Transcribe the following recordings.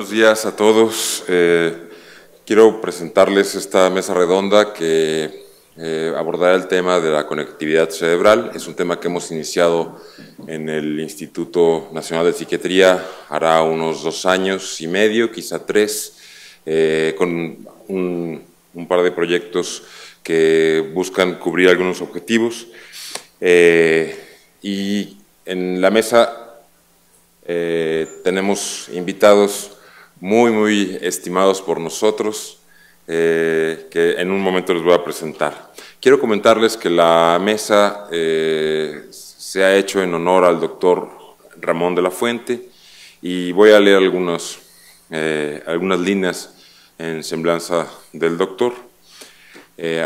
Buenos días a todos. Quiero presentarles esta mesa redonda que abordará el tema de la conectividad cerebral. Es un tema que hemos iniciado en el Instituto Nacional de Psiquiatría hará unos 2 años y medio, quizá 3, con un par de proyectos que buscan cubrir algunos objetivos. Y en la mesa tenemos invitados muy estimados por nosotros, que en un momento les voy a presentar. Quiero comentarles que la mesa se ha hecho en honor al doctor Ramón de la Fuente y voy a leer algunas líneas en semblanza del doctor,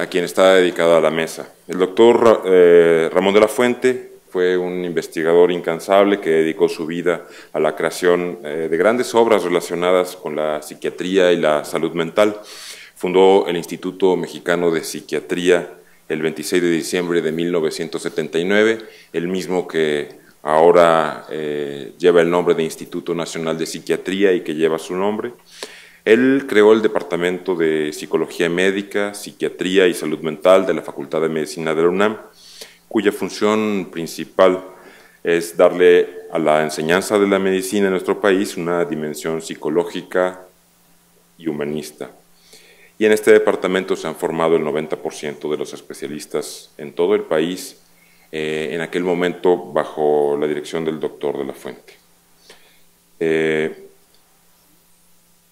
a quien está dedicada la mesa. El doctor Ramón de la Fuente fue un investigador incansable que dedicó su vida a la creación de grandes obras relacionadas con la psiquiatría y la salud mental. Fundó el Instituto Mexicano de Psiquiatría el 26 de diciembre de 1979, el mismo que ahora lleva el nombre de Instituto Nacional de Psiquiatría y que lleva su nombre. Él creó el Departamento de Psicología Médica, Psiquiatría y Salud Mental de la Facultad de Medicina de la UNAM, cuya función principal es darle a la enseñanza de la medicina en nuestro país una dimensión psicológica y humanista. Y en este departamento se han formado el 90% de los especialistas en todo el país, en aquel momento bajo la dirección del doctor de la Fuente.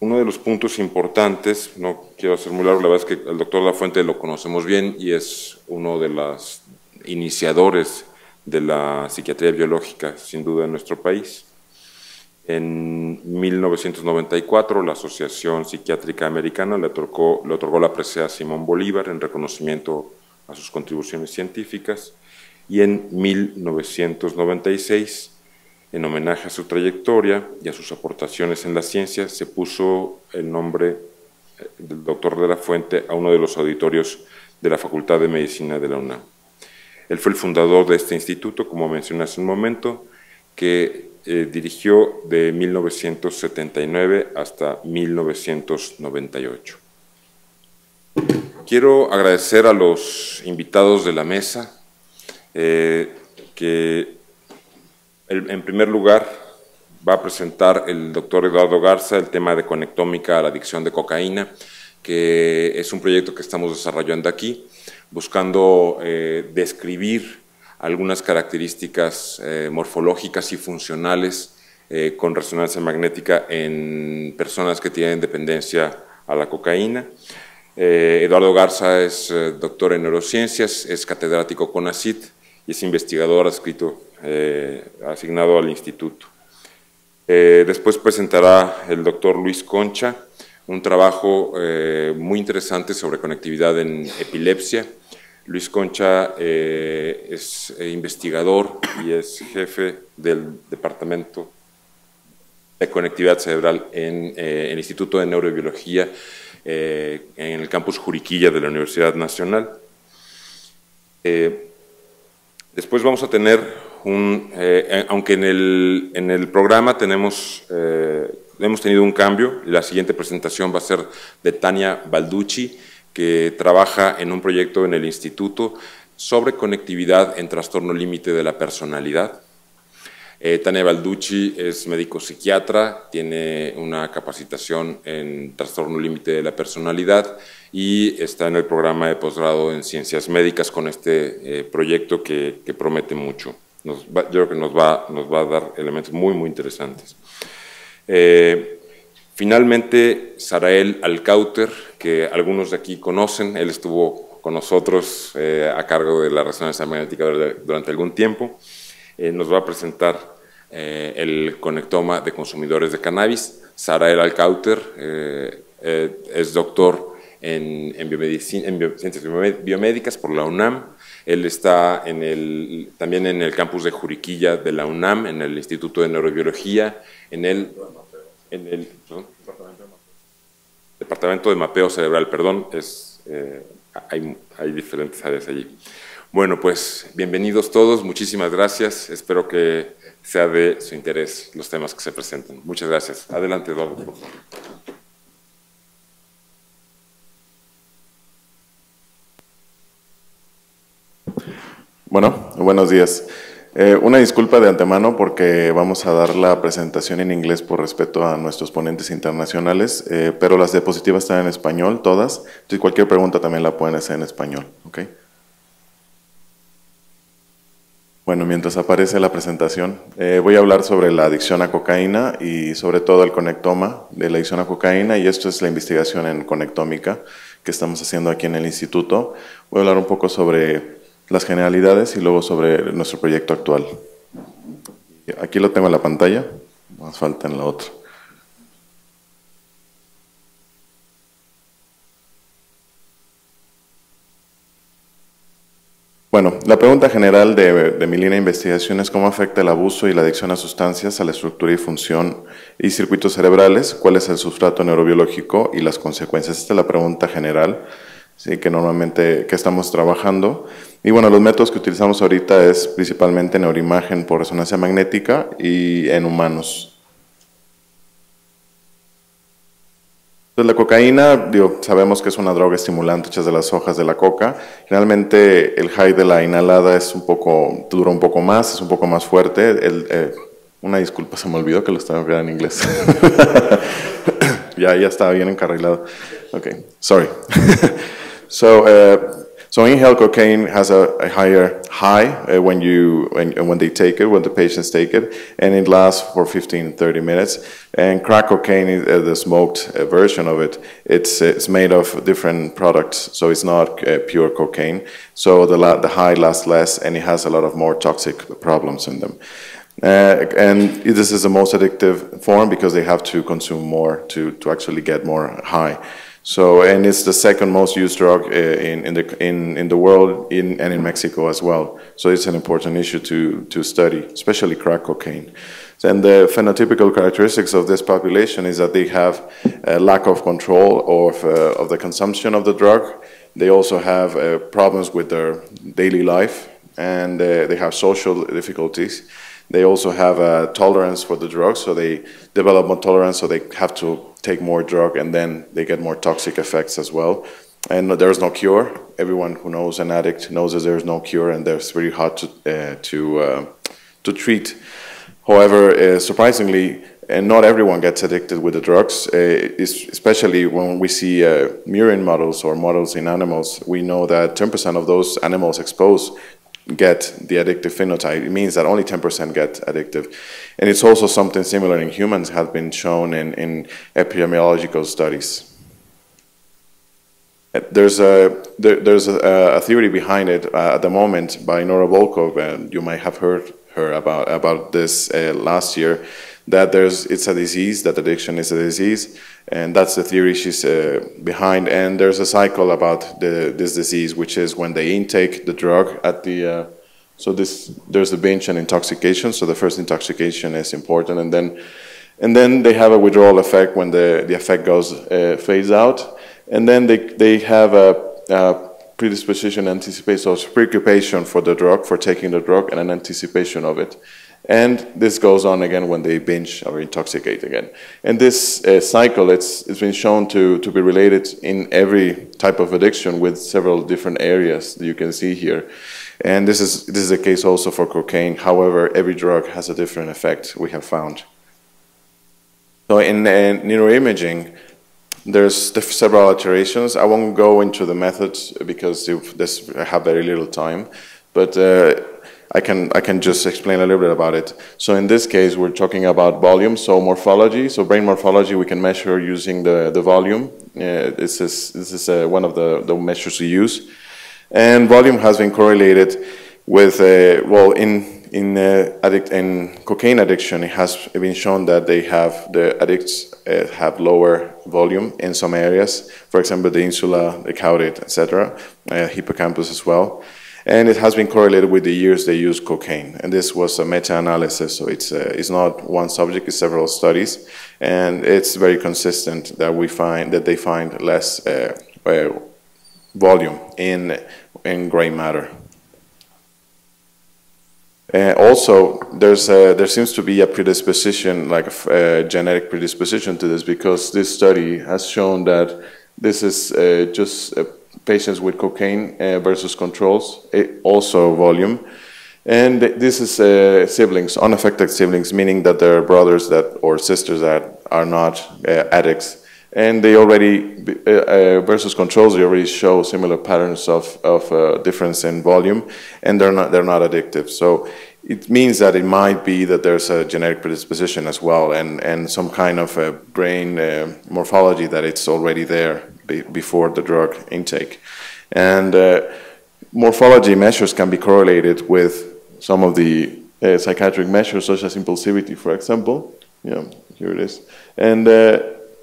Uno de los puntos importantes, no quiero hacer muy largo, la verdad es que el doctor de la Fuente lo conocemos bien y es uno de los iniciadores de la psiquiatría biológica, sin duda, en nuestro país. En 1994, la Asociación Psiquiátrica Americana le otorgó la presea a Simón Bolívar en reconocimiento a sus contribuciones científicas, y en 1996, en homenaje a su trayectoria y a sus aportaciones en la ciencia, se puso el nombre del doctor de la Fuente a uno de los auditorios de la Facultad de Medicina de la UNAM. Él fue el fundador de este instituto, como mencioné hace un momento, que dirigió de 1979 hasta 1998. Quiero agradecer a los invitados de la mesa, que en primer lugar va a presentar el doctor Eduardo Garza el tema de conectómica a la adicción de cocaína, que es un proyecto que estamos desarrollando aquí, buscando describir algunas características morfológicas y funcionales con resonancia magnética en personas que tienen dependencia a la cocaína. Eduardo Garza es doctor en neurociencias, es catedrático CONACYT y es investigador asignado al instituto. Después presentará el doctor Luis Concha un trabajo muy interesante sobre conectividad en epilepsia. Luis Concha es investigador y es jefe del Departamento de Conectividad Cerebral en el Instituto de Neurobiología en el campus Juriquilla de la Universidad Nacional. Después vamos a tener aunque en el programa hemos tenido un cambio, la siguiente presentación va a ser de Tania Balducci, que trabaja en un proyecto en el instituto sobre conectividad en trastorno límite de la personalidad. Tania Balducci es médico psiquiatra, tiene una capacitación en trastorno límite de la personalidad y está en el programa de posgrado en ciencias médicas con este proyecto que promete mucho. Yo creo que nos va a dar elementos muy interesantes. Finalmente, Sarael Alcauter, que algunos de aquí conocen, él estuvo con nosotros a cargo de la resonancia magnética durante algún tiempo, nos va a presentar el conectoma de consumidores de cannabis. Sarael Alcauter es doctor en ciencias biomédicas por la UNAM. Él está también en el campus de Juriquilla de la UNAM, en el Instituto de Neurobiología, en el Departamento de Mapeo Cerebral, perdón, hay diferentes áreas allí. Bueno, pues bienvenidos todos, muchísimas gracias. Espero que sea de su interés los temas que se presenten. Muchas gracias. Adelante, Eduardo, por favor. Bueno, buenos días. Una disculpa de antemano porque vamos a dar la presentación en inglés por respeto a nuestros ponentes internacionales, pero las diapositivas están en español, todas. Entonces cualquier pregunta también la pueden hacer en español, ¿ok? Bueno, mientras aparece la presentación, voy a hablar sobre la adicción a cocaína y sobre todo el conectoma de la adicción a cocaína, y esto es la investigación en conectómica que estamos haciendo aquí en el instituto. Voy a hablar un poco sobre las generalidades y luego sobre nuestro proyecto actual. Aquí lo tengo en la pantalla, más falta en la otra. Bueno, la pregunta general de mi línea de investigación es cómo afecta el abuso y la adicción a sustancias a la estructura y función y circuitos cerebrales, cuál es el sustrato neurobiológico y las consecuencias. Esta es la pregunta general, sí, que normalmente estamos trabajando. Y bueno, los métodos que utilizamos ahorita es principalmente neuroimagen por resonancia magnética y en humanos. Entonces, la cocaína, sabemos que es una droga estimulante hecha de las hojas de la coca. Generalmente el high de la inhalada dura un poco más, es un poco más fuerte. Una disculpa, se me olvidó que lo estaba viendo en inglés. ya estaba bien encarrilado. Okay, sorry. So inhaled cocaine has a higher high when they take it, when the patients take it, and it lasts for 15-30 minutes. And crack cocaine, the smoked version of it, it's made of different products, so it's not pure cocaine. So the high lasts less, and it has a lot of more toxic problems in them. And this is the most addictive form because they have to consume more to actually get more high. So, and it's the second most used drug in the world and in Mexico as well. So it's an important issue to study, especially crack cocaine. And the phenotypical characteristics of this population is that they have a lack of control of the consumption of the drug. They also have problems with their daily life, and they have social difficulties. They also have a tolerance for the drug, so they develop more tolerance, so they have to take more drug, and then they get more toxic effects as well. And there's no cure. Everyone who knows an addict knows that there's no cure, and it's very hard to treat. However, surprisingly, not everyone gets addicted with the drugs, especially when we see murine models or models in animals. We know that 10% of those animals exposed get the addictive phenotype. It means that only 10% get addictive. And it's also something similar in humans has been shown in epidemiological studies. There's a theory behind it at the moment by Nora Volkov, and you might have heard her about this last year, that it's a disease, that addiction is a disease, and that's the theory she's behind. And there's a cycle about this disease, which is when they intake the drug at the, there's a binge and intoxication. So the first intoxication is important, and then they have a withdrawal effect when the effect fades out, and then they have a predisposition, anticipation, so preoccupation for the drug, for taking the drug, and an anticipation of it. And this goes on again when they binge or intoxicate again. And this cycle, it's been shown to be related in every type of addiction with several different areas that you can see here. And this is the case also for cocaine. However, every drug has a different effect, we have found. So in neuroimaging, there's several iterations. I won't go into the methods because I have very little time, but I can just explain a little bit about it. So in this case, we're talking about volume, so morphology. So brain morphology we can measure using the volume. This is one of the measures we use. And volume has been correlated with, in cocaine addiction, it has been shown that the addicts have lower volume in some areas. For example, the insula, the caudate, etc., hippocampus as well. And it has been correlated with the years they use cocaine. And this was a meta-analysis, so it's not one subject, it's several studies. And it's very consistent that they find less volume in gray matter. Also, there seems to be a predisposition, like a genetic predisposition to this, because this study has shown that this is just patients with cocaine versus controls, also volume. And this is siblings, unaffected siblings, meaning that there are brothers or sisters that are not addicts. And they already, versus controls, they already show similar patterns of difference in volume, and they're not addictive. So it means that it might be that there's a genetic predisposition as well, and some kind of a brain morphology that it's already there before the drug intake. And morphology measures can be correlated with some of the psychiatric measures, such as impulsivity, for example. Yeah, here it is. And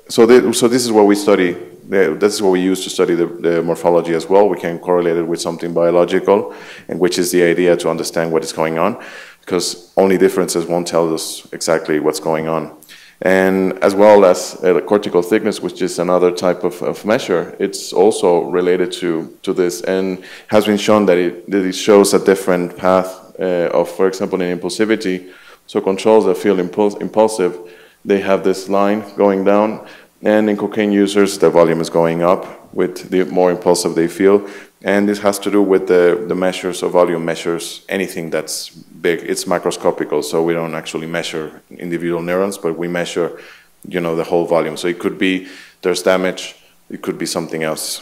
so this is what we study. This is what we use to study the morphology as well. We can correlate it with something biological, and which is the idea to understand what is going on, because only differences won't tell us exactly what's going on. And as well as cortical thickness, which is another type of measure, it's also related to this, and has been shown that it shows a different path of, for example, in impulsivity. So controls that feel impulsive, they have this line going down, and in cocaine users, the volume is going up with the more impulsive they feel. And this has to do with the measures of volume measures anything that's big. It's microscopical, so we don't actually measure individual neurons, but we measure, the whole volume. So it could be there's damage, it could be something else.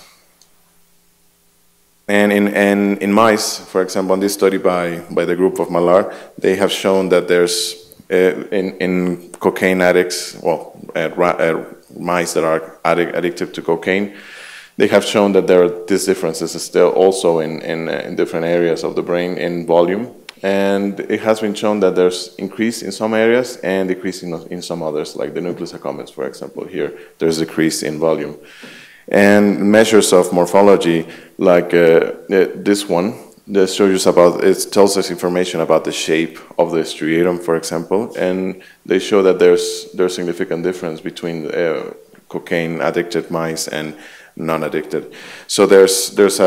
And in mice, for example, in this study by the group of Malar, they have shown that there's in cocaine addicts, mice that are addicted to cocaine, they have shown that there are these differences still also in different areas of the brain in volume. And it has been shown that there's increase in some areas and decrease in some others, like the nucleus accumbens, for example. Here, there's a decrease in volume. And measures of morphology, like this one, that shows you it tells us information about the shape of the striatum, for example, and they show that there's significant difference between cocaine-addicted mice and non-addicted. So there's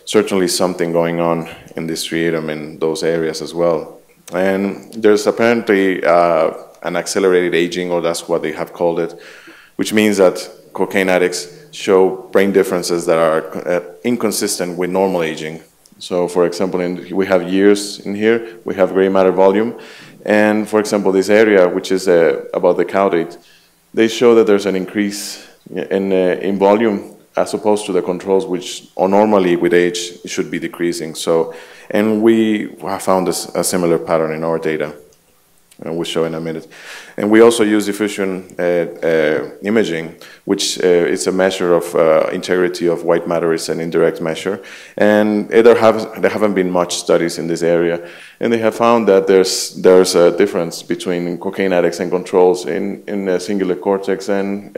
certainly something going on in the striatum in those areas as well. And there's apparently an accelerated aging, or that's what they have called it, which means that cocaine addicts show brain differences that are inconsistent with normal aging. So, for example, we have years in here, we have gray matter volume, and for example, this area, which is about the caudate, they show that there's an increase in volume as opposed to the controls, which normally with age should be decreasing. So, and we have found a similar pattern in our data, and we'll show in a minute. And we also use diffusion imaging, which is a measure of integrity of white matter. It's an indirect measure. And there haven't been much studies in this area. And they have found that there's a difference between cocaine addicts and controls in cingulate cortex and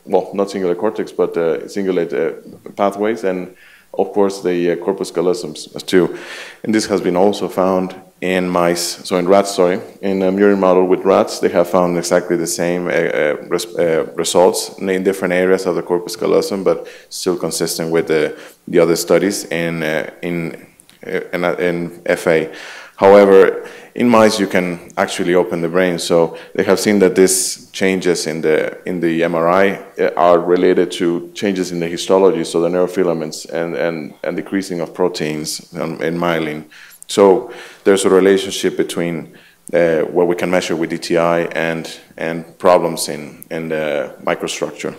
well, not cingulate cortex, but cingulate pathways, and of course the corpus callosum too. And this has been also found in mice, so in rats, sorry. In a murine model with rats, they have found exactly the same results in different areas of the corpus callosum, but still consistent with the other studies in FA. However, in mice, you can actually open the brain, so they have seen that these changes in the MRI are related to changes in the histology, so the neurofilaments and decreasing of proteins in myelin. So there's a relationship between what we can measure with DTI and problems in the microstructure.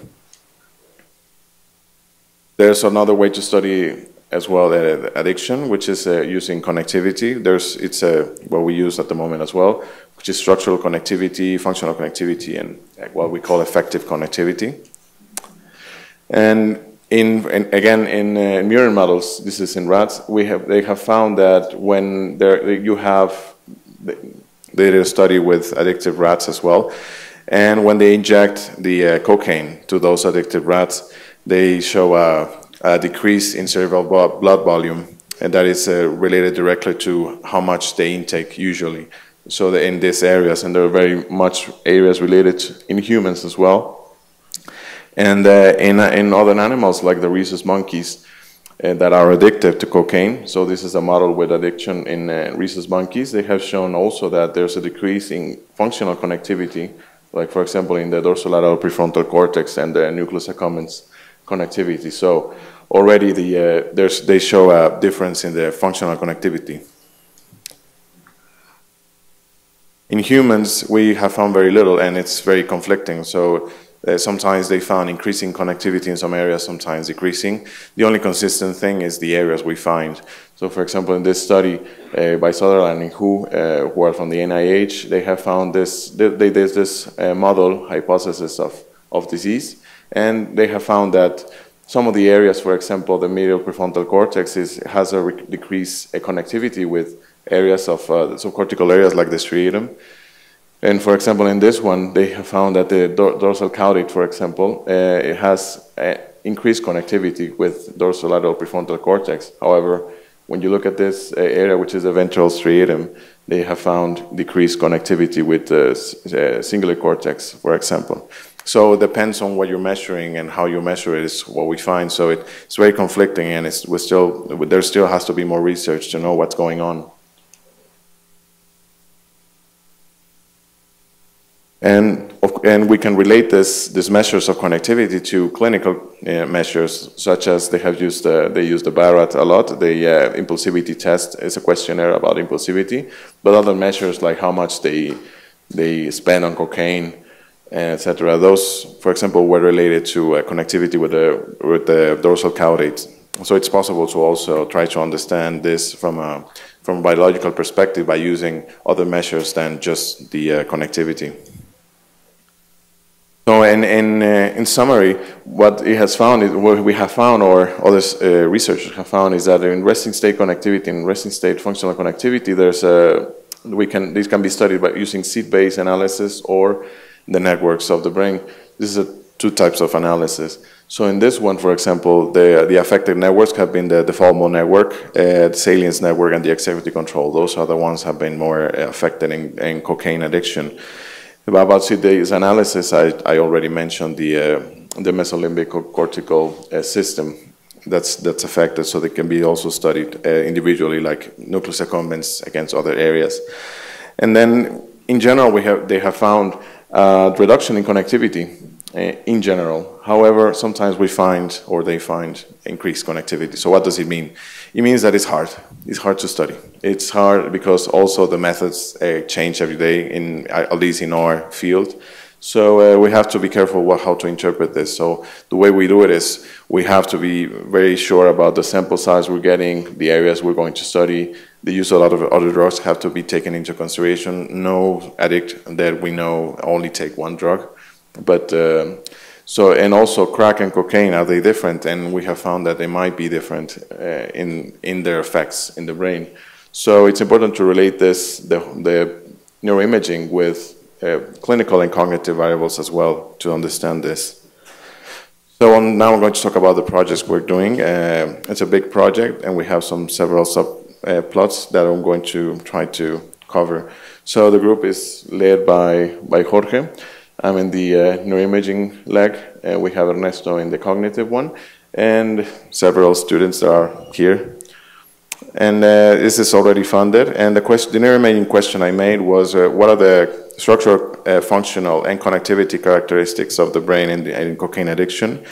There's another way to study as well addiction, which is using connectivity. It's what we use at the moment as well, which is structural connectivity, functional connectivity, and what we call effective connectivity. And again, in murine models, this is in rats, they have found that when you have, they did a study with addictive rats as well, and when they inject the cocaine to those addicted rats, they show a decrease in cerebral blood volume, and that is related directly to how much they intake usually. So in these areas, and there are very much areas related in humans as well. And in other animals, like the rhesus monkeys, that are addicted to cocaine. So this is a model with addiction in rhesus monkeys. They have shown also that there's a decrease in functional connectivity, like for example in the dorsolateral prefrontal cortex and the nucleus accumbens connectivity. So already they show a difference in the functional connectivity. In humans, we have found very little, and it's very conflicting. So sometimes they found increasing connectivity in some areas, sometimes decreasing. The only consistent thing is the areas we find. So for example, in this study by Sutherland and who are from the NIH, they have found this, they did this model hypothesis of disease, and they have found that some of the areas, for example, the medial prefrontal cortex has a decreased connectivity with areas of subcortical areas like the striatum. And for example, in this one, they have found that the dorsal caudate, for example, it has increased connectivity with dorsolateral prefrontal cortex. However, when you look at this area, which is the ventral striatum, they have found decreased connectivity with the cingulate cortex, for example. So it depends on what you're measuring and how you measure it is what we find. So it's very conflicting, and there still has to be more research to know what's going on. And we can relate these measures of connectivity to clinical measures, such as they use the BARAT a lot. The impulsivity test is a questionnaire about impulsivity, but other measures like how much they spend on cocaine, etc. Those, for example, were related to connectivity with the dorsal caudate. So it's possible to also try to understand this from a biological perspective by using other measures than just the connectivity. So in summary, what it has found, what we have found, or others researchers have found, is that in resting state connectivity and resting state functional connectivity, these can be studied by using seed-based analysis or the networks of the brain. This is two types of analysis. So in this one, for example, the affected networks have been the default mode network, the salience network, and the executive control. Those are the ones that have been more affected in cocaine addiction. About seed-based analysis, I already mentioned the mesolimbic cortical system that's affected, so they can be also studied individually, like nucleus accumbens against other areas. And then, in general, they have found reduction in connectivity in general. However, sometimes they find increased connectivity. So what does it mean? It means that it's hard. It's hard to study. It's hard because also the methods change every day, at least in our field. So we have to be careful how to interpret this. So the way we do it is we have to be very sure about the sample size we're getting, the areas we're going to study. The use of a lot of other drugs have to be taken into consideration. No addict that we know only take one drug. But and also crack and cocaine, are they different? And we have found that they might be different in their effects in the brain. So it's important to relate the neuroimaging with clinical and cognitive variables as well to understand this. So now I'm going to talk about the projects we're doing. It's a big project, and we have several subplots that I'm going to try to cover. So the group is led by Jorge. I'm in the neuroimaging leg, and we have Ernesto in the cognitive one, and several students that are here. And this is already funded. And the neuroimaging question I made was, what are the structural, functional, and connectivity characteristics of the brain in cocaine addiction,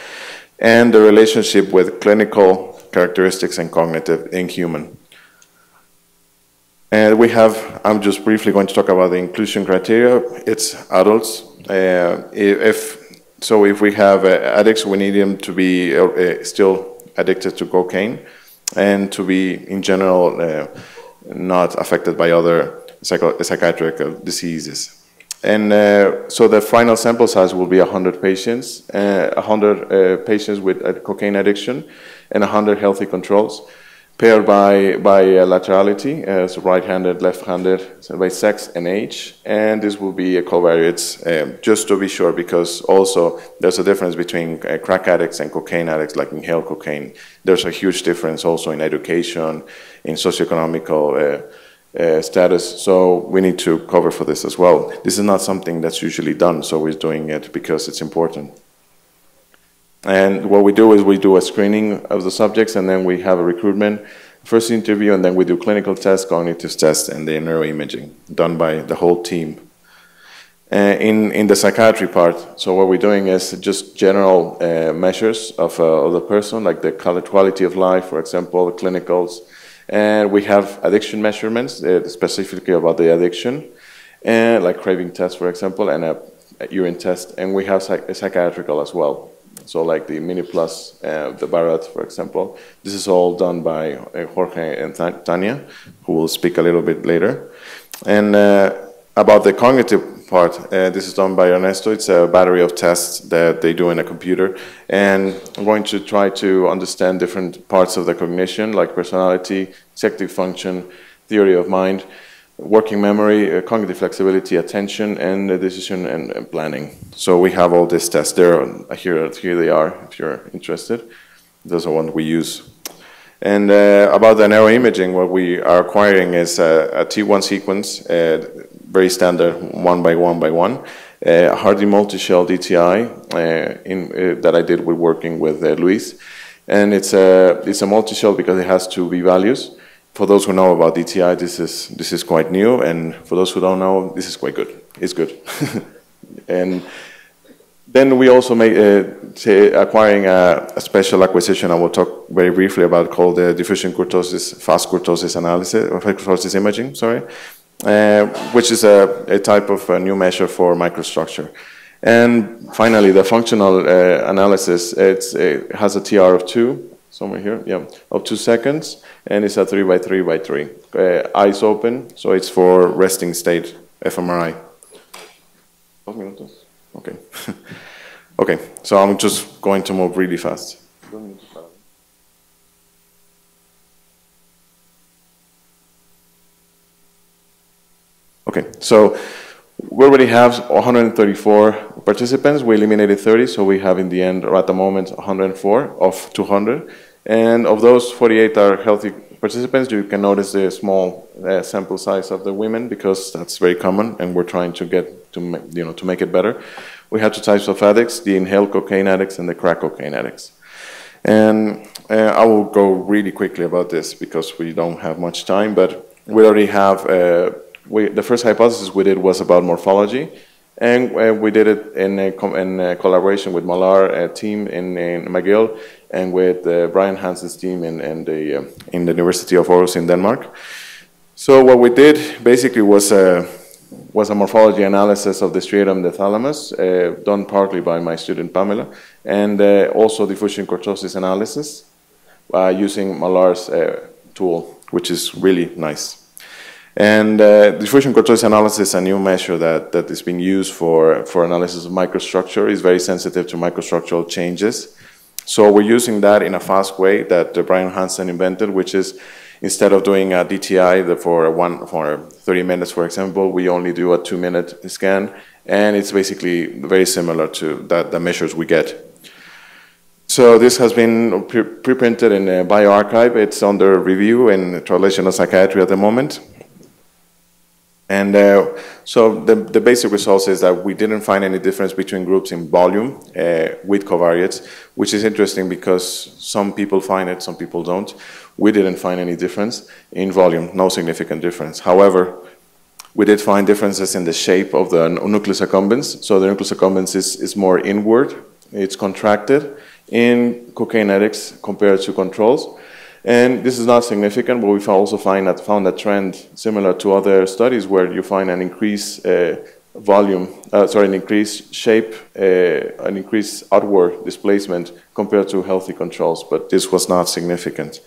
and the relationship with clinical characteristics and cognitive in human. And I'm just briefly going to talk about the inclusion criteria. It's adults. If we have addicts, we need them to be still addicted to cocaine and to be, in general, not affected by other psychiatric diseases. And so the final sample size will be 100 patients, 100 patients with cocaine addiction and 100 healthy controls, paired by laterality, so right-handed, left-handed, so by sex and age. And this will be a covariates, just to be sure, because also there's a difference between crack addicts and cocaine addicts, like inhaled cocaine. There's a huge difference also in education, in socioeconomical status, so we need to cover for this as well. This is not something that's usually done, so we're doing it because it's important. And what we do is we do a screening of the subjects, and then we have a recruitment, first interview, and then we do clinical tests, cognitive tests, and the neuroimaging done by the whole team. In the psychiatry part, so what we're doing is just general measures of the person, like the quality of life, for example, clinicals, and we have addiction measurements, specifically about the addiction, and like craving tests, for example, and a urine test, and we have a psychiatrical as well. So like the Mini Plus, the Barrett, for example. This is all done by Jorge and Tanya, who will speak a little bit later. And about the cognitive part, this is done by Ernesto. It's a battery of tests that they do in a computer. And I'm going to try to understand different parts of the cognition, like personality, executive function, theory of mind, working memory, cognitive flexibility, attention, and decision and planning. So we have all these tests there. Here they are, if you're interested. Those are ones we use. And about the neuroimaging, what we are acquiring is a T1 sequence, very standard, 1 by 1 by 1, Hardy multi-shell DTI that I did with working with Luis. And it's a multi-shell because it has 2 B values. For those who know about DTI, this is quite new, and for those who don't know, this is quite good. It's good. And then we also acquiring a special acquisition I will talk very briefly about, called the diffusion kurtosis, fast kurtosis analysis, or kurtosis imaging, sorry, which is a type of a new measure for microstructure. And finally, the functional analysis, it has a TR of 2, somewhere here, yeah, of 2 seconds, and it's a 3 by 3 by 3. Eyes open, so it's for resting state fMRI. Okay. Okay, so I'm just going to move really fast. Okay, so we already have 134 participants. We eliminated 30, so we have in the end, or at the moment, 104 of 200. And of those, 48 are healthy participants. You can notice the small sample size of the women, because that's very common, and we're trying to get to make it better. We have 2 types of addicts: the inhaled cocaine addicts and the crack cocaine addicts. And I will go really quickly about this because we don't have much time. But we already have the first hypothesis we did was about morphology, and we did it in collaboration with Malar team in McGill, and with Brian Hansen's team in the University of Aarhus in Denmark. So what we did basically was a morphology analysis of the striatum, the thalamus, done partly by my student Pamela, and also diffusion kurtosis analysis using Malar's tool, which is really nice. And diffusion kurtosis analysis, a new measure that is being used for analysis of microstructure, is very sensitive to microstructural changes. So we're using that in a fast way that Brian Hansen invented, which is, instead of doing a DTI for 30 minutes, for example, we only do a 2-minute scan, and it's basically very similar to the measures we get. So this has been pre-printed in bioRxiv. It's under review in Translational Psychiatry at the moment. And so the basic results is that we didn't find any difference between groups in volume with covariates, which is interesting because some people find it, some people don't. We didn't find any difference in volume, no significant difference. However, we did find differences in the shape of the nucleus accumbens. So the nucleus accumbens is more inward, it's contracted in cocaine addicts compared to controls. And this is not significant, but we also found a trend similar to other studies where you find an increased an increased shape, an increased outward displacement compared to healthy controls, but this was not significant.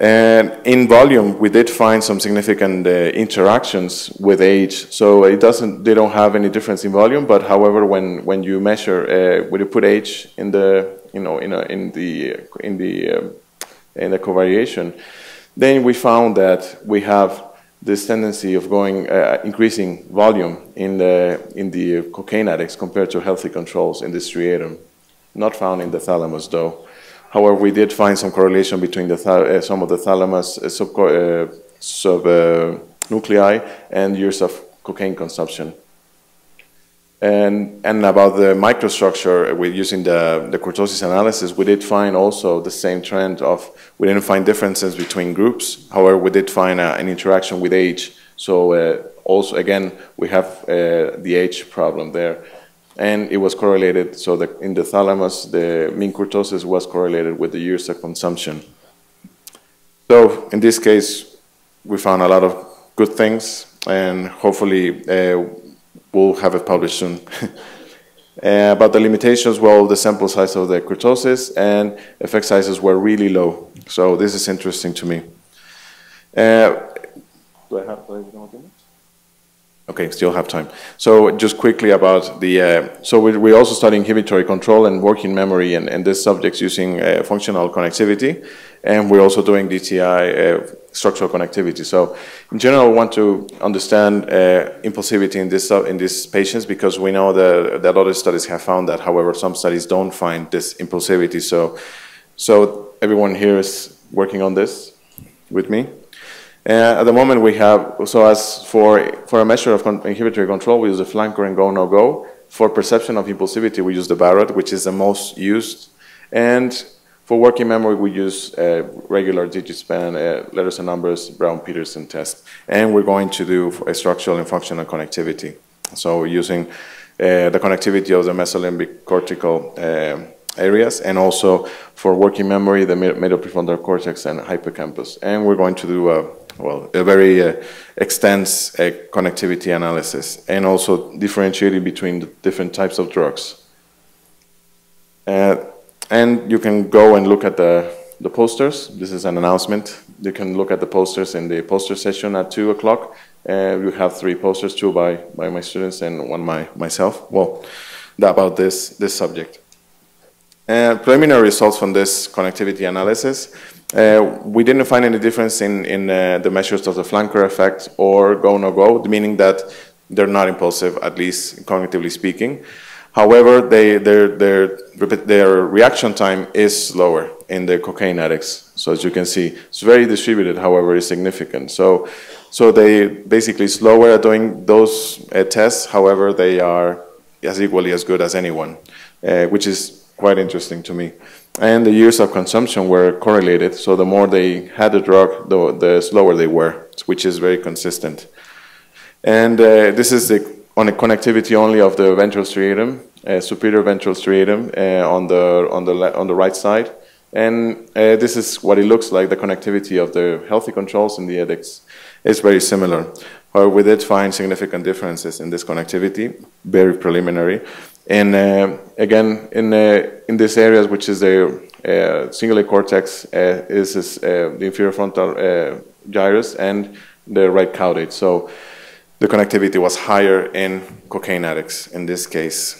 And in volume, we did find some significant interactions with age. So they don't have any difference in volume, but however, when you measure, when you put age in the covariation, then we found that we have this tendency of increasing volume in the cocaine addicts compared to healthy controls in the striatum. Not found in the thalamus, though. However, we did find some correlation between some of the thalamus subnuclei and years of cocaine consumption. And about the microstructure, with using the kurtosis analysis, we did find also the same trend of, we didn't find differences between groups. However, we did find an interaction with age. So also, again, we have the age problem there. And it was correlated, so that in the thalamus, the mean kurtosis was correlated with the years of consumption. So in this case, we found a lot of good things, and hopefully we'll have it published soon. About the limitations, well, the sample size of the kurtosis and effect sizes were really low. So this is interesting to me. Do I have time? Okay, still have time. So just quickly about the, so we also study inhibitory control and working memory and these subjects using functional connectivity. And we're also doing DTI structural connectivity. So in general, we want to understand impulsivity in these patients, because we know that other studies have found that. However, some studies don't find this impulsivity. So everyone here is working on this with me. At the moment we have, so as for a measure of inhibitory control, we use the flanker and go, no go. For perception of impulsivity, we use the Barrett, which is the most used. And for working memory, we use regular digit-span, letters and numbers, Brown-Peterson test. And we're going to do a structural and functional connectivity. So using the connectivity of the mesolimbic cortical areas, and also for working memory, the middle prefrontal cortex and hippocampus. And we're going to do a very extensive connectivity analysis, and also differentiating between the different types of drugs. And you can go and look at the posters. This is an announcement. You can look at the posters in the poster session at 2 o'clock. We have 3 posters, 2 by my students and 1 myself. Well, about this subject. Preliminary results from this connectivity analysis. We didn't find any difference in the measures of the flanker effect or go, no go, meaning that they're not impulsive, at least cognitively speaking. However, their reaction time is slower in the cocaine addicts. So as you can see, it's very distributed, however, it's significant. So they basically slower at doing those tests, however, they are as equally as good as anyone, which is quite interesting to me. And the years of consumption were correlated, so the more they had the drug, the slower they were, which is very consistent. And this is on a connectivity only of the ventral striatum, superior ventral striatum on the right side. And this is what it looks like, the connectivity of the healthy controls and the addicts is very similar. However, we did find significant differences in this connectivity, very preliminary. And again, in these areas, which is the cingulate cortex, is the inferior frontal gyrus and the right caudate. So the connectivity was higher in cocaine addicts in this case,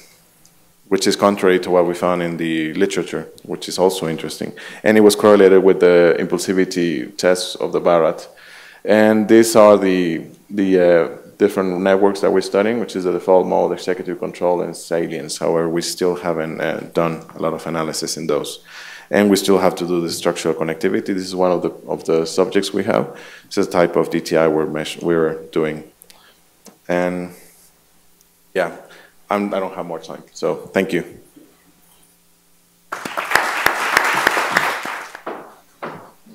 which is contrary to what we found in the literature, which is also interesting. And it was correlated with the impulsivity tests of the Barrett. And these are the different networks that we're studying, which is the default mode, executive control, and salience. However, we still haven't done a lot of analysis in those. And we still have to do the structural connectivity. This is one of the subjects we have. This is a type of DTI we're doing. And yeah, I don't have more time, so thank you.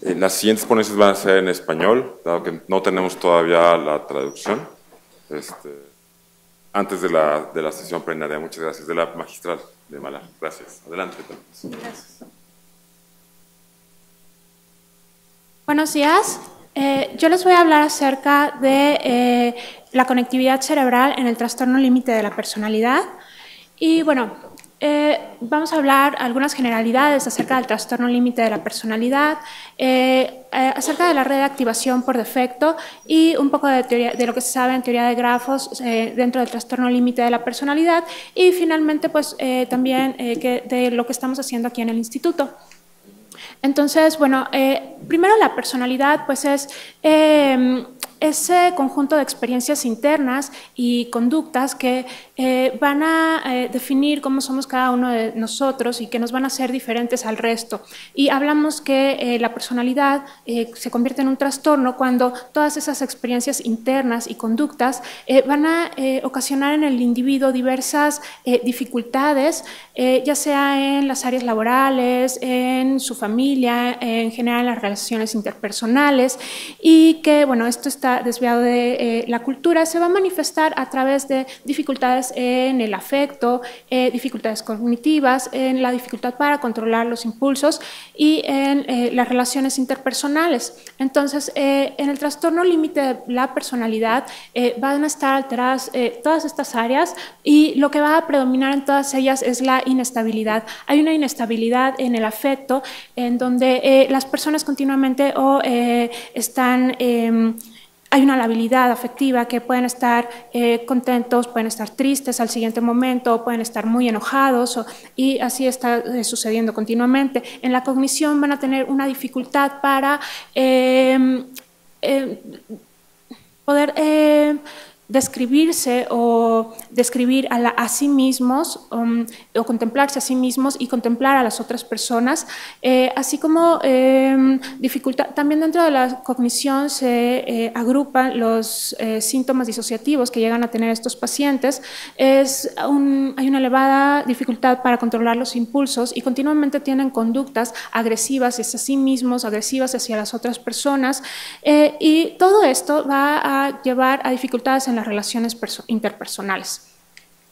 Las siguientes ponencias van a ser en español, dado que no tenemos todavía la traducción. Antes de la sesión plenaria. Muchas gracias. De la magistral de Malar. Gracias. Adelante. Gracias. Buenos días. Yo les voy a hablar acerca de la conectividad cerebral en el trastorno límite de la personalidad. Y bueno, vamos a hablar algunas generalidades acerca del trastorno límite de la personalidad, acerca de la red de activación por defecto y un poco de, teoría, de lo que se sabe en teoría de grafos dentro del trastorno límite de la personalidad, y finalmente pues también de lo que estamos haciendo aquí en el instituto. Entonces, bueno, primero la personalidad pues es ese conjunto de experiencias internas y conductas que van a definir cómo somos cada uno de nosotros y que nos van a hacer diferentes al resto. Y hablamos que la personalidad se convierte en un trastorno cuando todas esas experiencias internas y conductas van a ocasionar en el individuo diversas dificultades, ya sea en las áreas laborales, en su familia, en general en las relaciones interpersonales, y que, bueno, esto está desviado de la cultura, se va a manifestar a través de dificultades en el afecto, dificultades cognitivas, en la dificultad para controlar los impulsos y en las relaciones interpersonales. Entonces, en el trastorno límite de la personalidad van a estar alteradas todas estas áreas, y lo que va a predominar en todas ellas es la inestabilidad. Hay una inestabilidad en el afecto, en donde las personas continuamente hay una labilidad afectiva, que pueden estar contentos, pueden estar tristes al siguiente momento, pueden estar muy enojados, y así está sucediendo continuamente. En la cognición van a tener una dificultad para poder describirse o describir a sí mismos, o contemplarse a sí mismos y contemplar a las otras personas, así como dificultad. También dentro de la cognición se agrupan los síntomas disociativos que llegan a tener estos pacientes. Hay una elevada dificultad para controlar los impulsos y continuamente tienen conductas agresivas hacia sí mismos, agresivas hacia las otras personas, y todo esto va a llevar a dificultades en las relaciones interpersonales.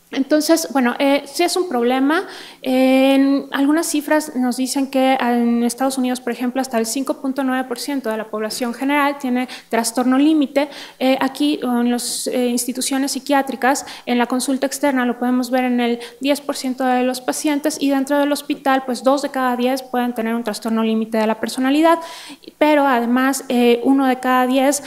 Entonces, bueno, sí es un problema. En algunas cifras nos dicen que en Estados Unidos, por ejemplo, hasta el 5.9% de la población general tiene trastorno límite. Aquí, en las instituciones psiquiátricas, en la consulta externa lo podemos ver en el 10% de los pacientes, y dentro del hospital, pues 2 de cada 10 pueden tener un trastorno límite de la personalidad, pero además 1 de cada 10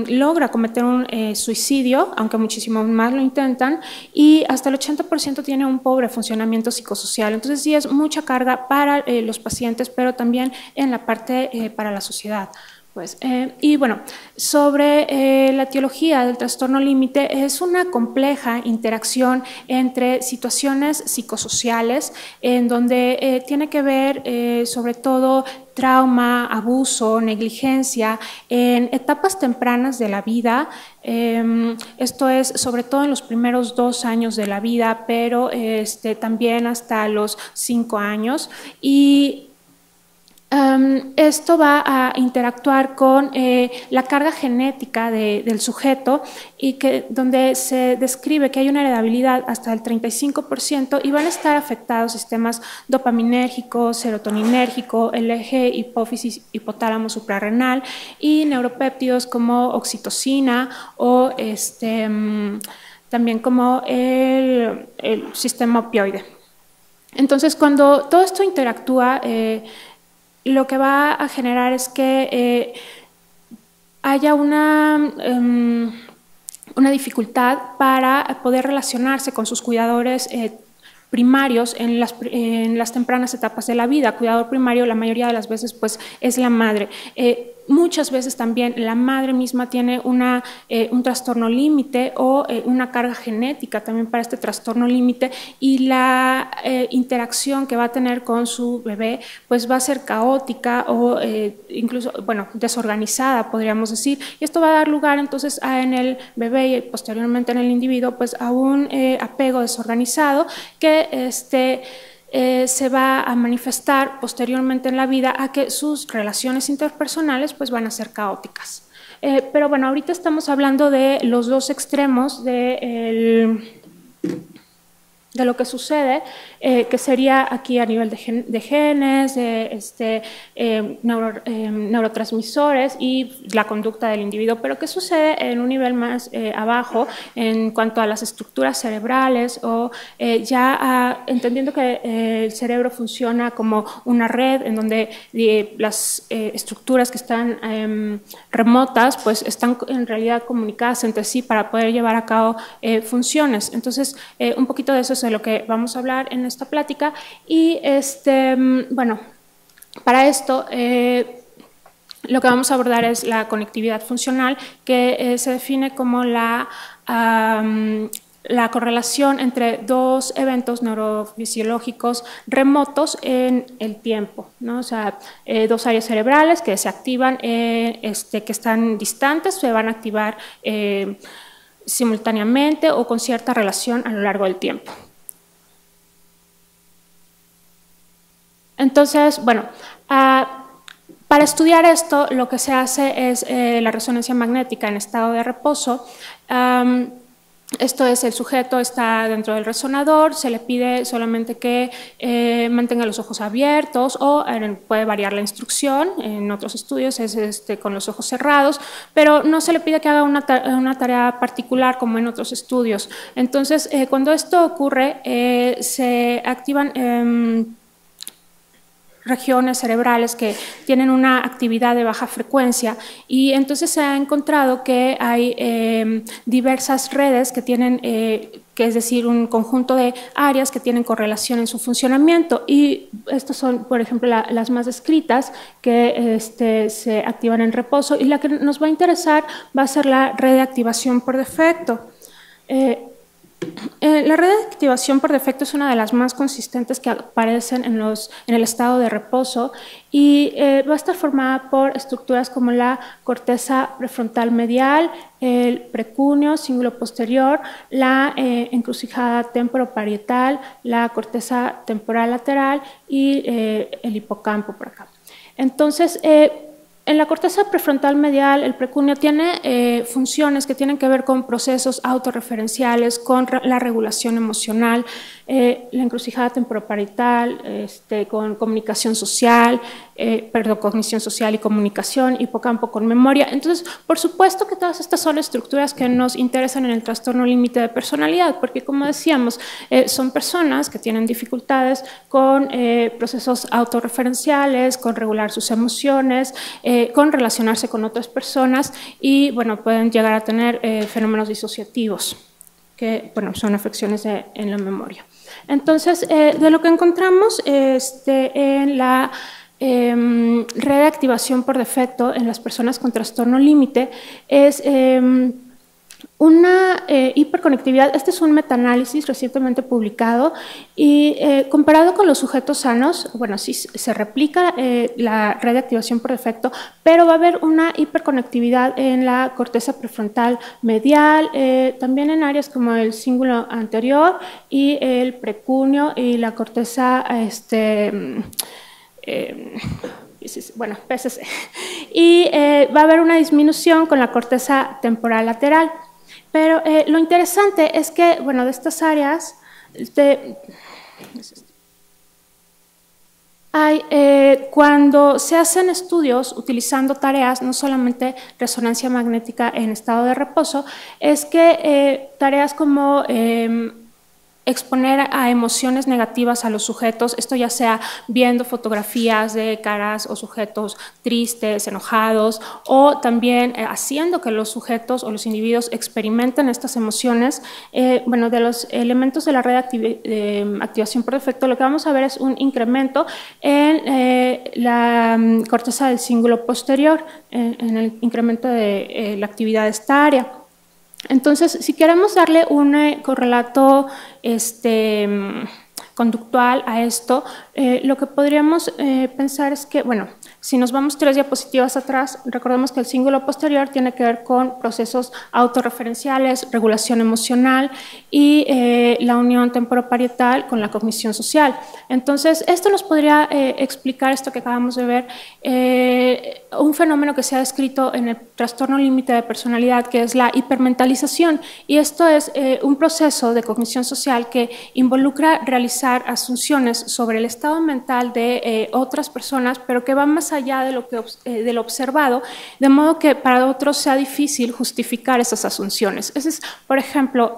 logra cometer un suicidio, aunque muchísimo más lo intentan, y hasta el 80% tiene un pobre funcionamiento psicosocial. Entonces sí es mucha carga para los pacientes, pero también en la parte para la sociedad. Y bueno, sobre la etiología del trastorno límite, es una compleja interacción entre situaciones psicosociales, en donde tiene que ver sobre todo trauma, abuso, negligencia en etapas tempranas de la vida. Esto es sobre todo en los primeros 2 años de la vida, pero también hasta los 5 años. Y esto va a interactuar con la carga genética del sujeto, y donde se describe que hay una heredabilidad hasta el 35%, y van a estar afectados sistemas dopaminérgico, serotoninérgico, el eje hipófisis hipotálamo suprarrenal, y neuropéptidos como oxitocina o también como el sistema opioide. Entonces, cuando todo esto interactúa, lo que va a generar es que haya una dificultad para poder relacionarse con sus cuidadores primarios en las tempranas etapas de la vida. Cuidador primario la mayoría de las veces pues es la madre. Muchas veces también la madre misma tiene un trastorno límite o una carga genética también para este trastorno límite, y la interacción que va a tener con su bebé pues va a ser caótica o incluso, bueno, desorganizada, podríamos decir, y esto va a dar lugar entonces en el bebé y posteriormente en el individuo pues a un apego desorganizado que se va a manifestar posteriormente en la vida a que sus relaciones interpersonales pues van a ser caóticas. Pero bueno, ahorita estamos hablando de los 2 extremos de lo que sucede, que sería aquí a nivel de genes, de neurotransmisores y la conducta del individuo, pero ¿qué sucede en un nivel más abajo en cuanto a las estructuras cerebrales o entendiendo que el cerebro funciona como una red en donde las estructuras que están remotas pues están en realidad comunicadas entre sí para poder llevar a cabo funciones? Entonces, un poquito de eso es de lo que vamos a hablar en esta plática, y bueno, para esto lo que vamos a abordar es la conectividad funcional, que se define como la la correlación entre dos eventos neurofisiológicos remotos en el tiempo, ¿no? O sea, dos áreas cerebrales que se activan, que están distantes, se van a activar simultáneamente o con cierta relación a lo largo del tiempo. Entonces, bueno, para estudiar esto, lo que se hace es la resonancia magnética en estado de reposo. Esto es, el sujeto está dentro del resonador, se le pide solamente que mantenga los ojos abiertos o puede variar la instrucción. En otros estudios es con los ojos cerrados, pero no se le pide que haga una tarea particular como en otros estudios. Entonces, cuando esto ocurre, se activan regiones cerebrales que tienen una actividad de baja frecuencia, y entonces se ha encontrado que hay diversas redes que tienen, que es decir, un conjunto de áreas que tienen correlación en su funcionamiento, y estas son, por ejemplo, las más descritas que se activan en reposo, y la que nos va a interesar va a ser la red de activación por defecto. La red de activación por defecto es una de las más consistentes que aparecen en el estado de reposo, y va a estar formada por estructuras como la corteza prefrontal medial, el precúneo, cíngulo posterior, la encrucijada temporoparietal, la corteza temporal lateral y el hipocampo por acá. Entonces, en la corteza prefrontal medial, el precúneo tiene funciones que tienen que ver con procesos autorreferenciales, con la regulación emocional, la encrucijada temporoparietal, con comunicación social, cognición social y comunicación, hipocampo con memoria. Entonces, por supuesto que todas estas son estructuras que nos interesan en el trastorno límite de personalidad, porque, como decíamos, son personas que tienen dificultades con procesos autorreferenciales, con regular sus emociones, con relacionarse con otras personas, y bueno, pueden llegar a tener fenómenos disociativos, que bueno, son afecciones en la memoria. Entonces, de lo que encontramos en la red de activación por defecto en las personas con trastorno límite es una hiperconectividad. Este es un metaanálisis recientemente publicado, y comparado con los sujetos sanos, bueno, sí se replica la red de activación por defecto, pero va a haber una hiperconectividad en la corteza prefrontal medial, también en áreas como el cíngulo anterior y el precúneo y la corteza bueno, PCC. Y va a haber una disminución con la corteza temporal lateral. Pero lo interesante es que, bueno, de estas áreas, cuando se hacen estudios utilizando tareas, no solamente resonancia magnética en estado de reposo, es que tareas como exponer a emociones negativas a los sujetos, esto ya sea viendo fotografías de caras o sujetos tristes, enojados, o también haciendo que los sujetos o los individuos experimenten estas emociones. Bueno, de los elementos de la red de activación por defecto, lo que vamos a ver es un incremento en la corteza del cíngulo posterior, en el incremento de la actividad de esta área. Entonces, si queremos darle un correlato conductual a esto, lo que podríamos pensar es que, bueno, si nos vamos 3 diapositivas atrás, recordemos que el cíngulo posterior tiene que ver con procesos autorreferenciales, regulación emocional y la unión temporoparietal con la cognición social. Entonces, esto nos podría explicar esto que acabamos de ver, un fenómeno que se ha descrito en el trastorno límite de personalidad, que es la hipermentalización, y esto es un proceso de cognición social que involucra realizar asunciones sobre el estado mental de otras personas, pero que va más allá de lo observado, de modo que para otros sea difícil justificar esas asunciones. Ese es, por ejemplo,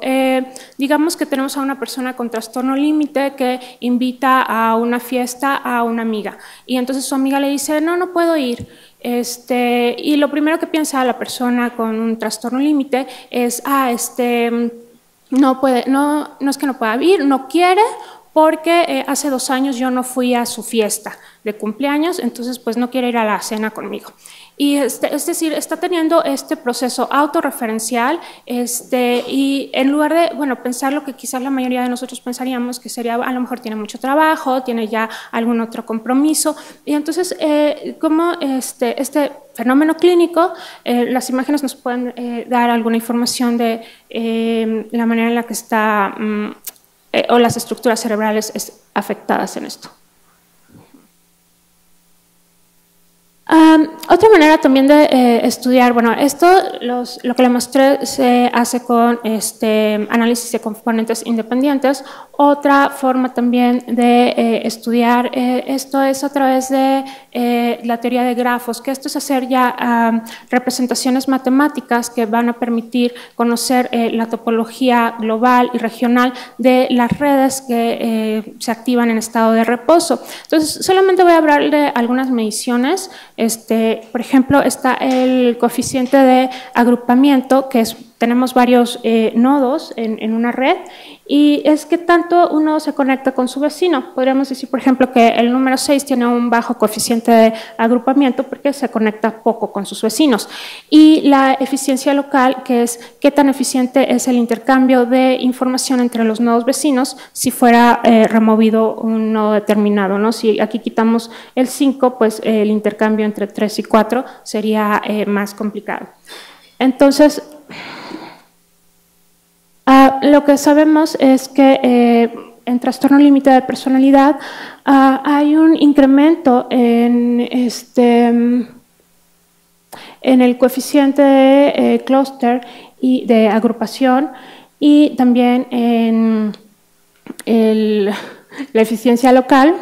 digamos que tenemos a una persona con trastorno límite que invita a una fiesta a una amiga, y entonces su amiga le dice, no, no puedo ir. Y lo primero que piensa la persona con un trastorno límite es, no puede, no es que no pueda ir, no quiere, porque hace 2 años yo no fui a su fiesta de cumpleaños, entonces pues no quiere ir a la cena conmigo. Y es decir, está teniendo este proceso autorreferencial y en lugar de, bueno, pensar lo que quizás la mayoría de nosotros pensaríamos que sería, a lo mejor tiene mucho trabajo, tiene ya algún otro compromiso, y entonces como este fenómeno clínico, las imágenes nos pueden dar alguna información de la manera en la que está o las estructuras cerebrales afectadas en esto. Otra manera también de estudiar, bueno, esto lo que le mostré se hace con análisis de componentes independientes. Otra forma también de estudiar esto es a través de la teoría de grafos, que esto es hacer ya representaciones matemáticas que van a permitir conocer la topología global y regional de las redes que se activan en estado de reposo. Entonces, solamente voy a hablar de algunas mediciones. Por ejemplo, está el coeficiente de agrupamiento, que tenemos varios nodos en una red, y es que tanto uno se conecta con su vecino. Podríamos decir, por ejemplo, que el número 6 tiene un bajo coeficiente de agrupamiento porque se conecta poco con sus vecinos. Y la eficiencia local, que es qué tan eficiente es el intercambio de información entre los nodos vecinos si fuera removido un nodo determinado, ¿no? Si aquí quitamos el 5, pues el intercambio entre 3 y 4 sería más complicado. Entonces, lo que sabemos es que en trastorno límite de personalidad hay un incremento en el coeficiente de clúster y de agrupación, y también en la eficiencia local.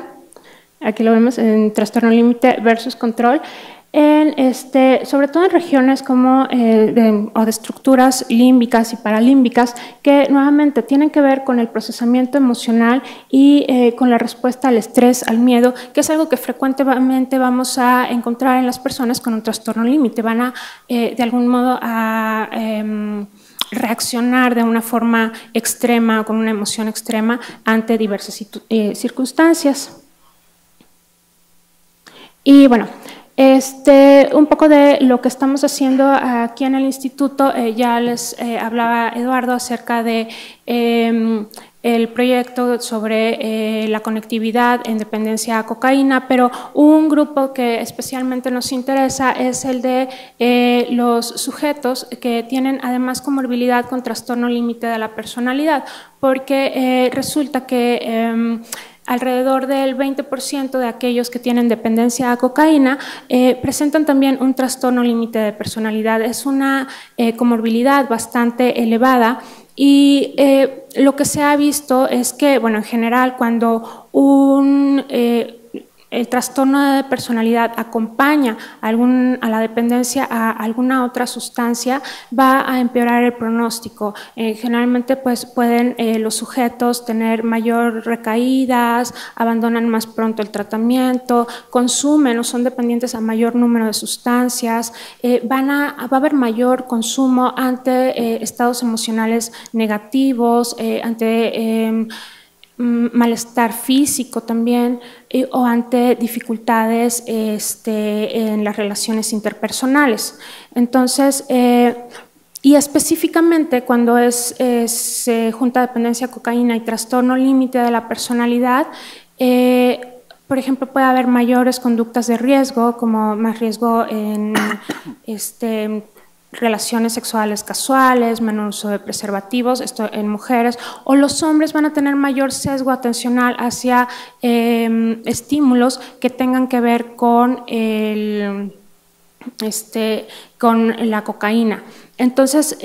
Aquí lo vemos en trastorno límite versus control. Sobre todo en regiones como de estructuras límbicas y paralímbicas, que nuevamente tienen que ver con el procesamiento emocional y con la respuesta al estrés, al miedo, que es algo que frecuentemente vamos a encontrar en las personas con un trastorno límite. Van a, de algún modo, a reaccionar de una forma extrema o con una emoción extrema ante diversas circunstancias. Y bueno, un poco de lo que estamos haciendo aquí en el instituto, ya les hablaba Eduardo acerca de el proyecto sobre la conectividad en dependencia a cocaína, pero un grupo que especialmente nos interesa es el de los sujetos que tienen además comorbilidad con trastorno límite de la personalidad, porque resulta que alrededor del 20% de aquellos que tienen dependencia a cocaína presentan también un trastorno límite de personalidad. Es una comorbilidad bastante elevada, y lo que se ha visto es que, bueno, en general, cuando el trastorno de personalidad acompaña a la dependencia a alguna otra sustancia, va a empeorar el pronóstico. Generalmente pues pueden los sujetos tener mayor recaídas, abandonan más pronto el tratamiento, consumen o son dependientes a mayor número de sustancias, va a haber mayor consumo ante estados emocionales negativos, ante malestar físico también, o ante dificultades en las relaciones interpersonales. Entonces, y específicamente cuando se junta dependencia a cocaína y trastorno límite de la personalidad, por ejemplo, puede haber mayores conductas de riesgo, como más riesgo en relaciones sexuales casuales, menor uso de preservativos, esto en mujeres, o los hombres van a tener mayor sesgo atencional hacia estímulos que tengan que ver con la cocaína. Entonces,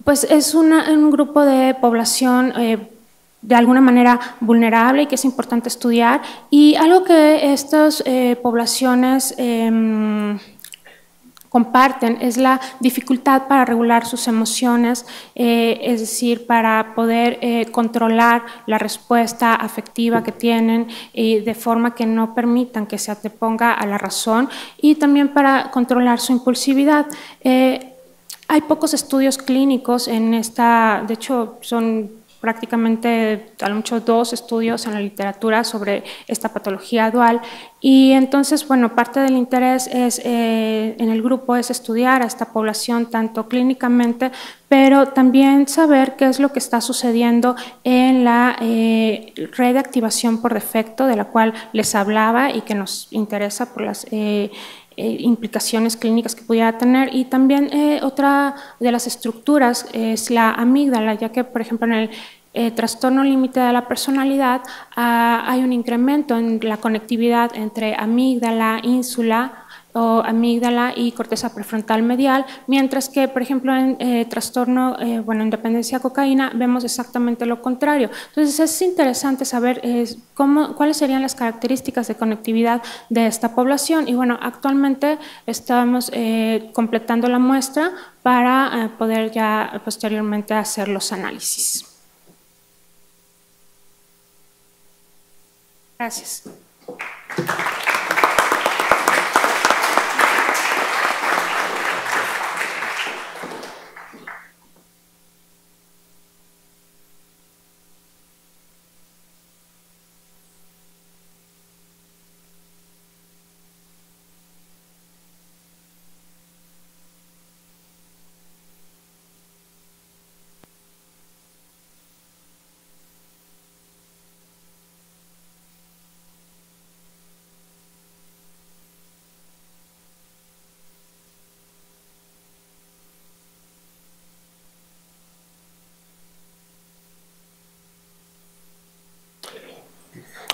pues es un grupo de población de alguna manera vulnerable y que es importante estudiar, y algo que estas poblaciones comparten es la dificultad para regular sus emociones, es decir, para poder controlar la respuesta afectiva que tienen de forma que no permitan que se anteponga a la razón, y también para controlar su impulsividad. Hay pocos estudios clínicos en esta, de hecho son prácticamente a lo mucho 2 estudios en la literatura sobre esta patología dual, y entonces, bueno, parte del interés es, en el grupo es estudiar a esta población tanto clínicamente, pero también saber qué es lo que está sucediendo en la red de activación por defecto, de la cual les hablaba y que nos interesa por las implicaciones clínicas que pudiera tener. Y también otra de las estructuras es la amígdala, ya que, por ejemplo, en el trastorno límite de la personalidad hay un incremento en la conectividad entre amígdala, ínsula o amígdala y corteza prefrontal medial, mientras que, por ejemplo, en trastorno, en dependencia a cocaína, vemos exactamente lo contrario. Entonces, es interesante saber cuáles serían las características de conectividad de esta población. Y bueno, actualmente estamos completando la muestra para poder ya posteriormente hacer los análisis. Gracias.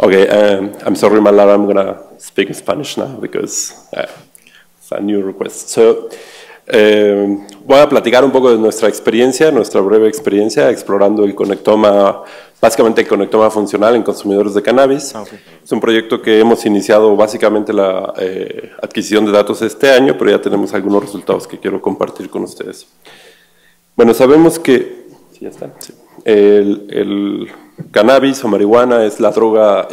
Okay, I'm sorry, Malara, I'm going to speak in Spanish now because it's a new request. So, voy a platicar un poco de nuestra experiencia, nuestra breve experiencia, explorando el conectoma, básicamente el conectoma funcional en consumidores de cannabis. Okay. Es un proyecto que hemos iniciado básicamente la adquisición de datos este año, pero ya tenemos algunos resultados que quiero compartir con ustedes. Bueno, sabemos que ¿sí ya está? Sí. El cannabis o marihuana es la droga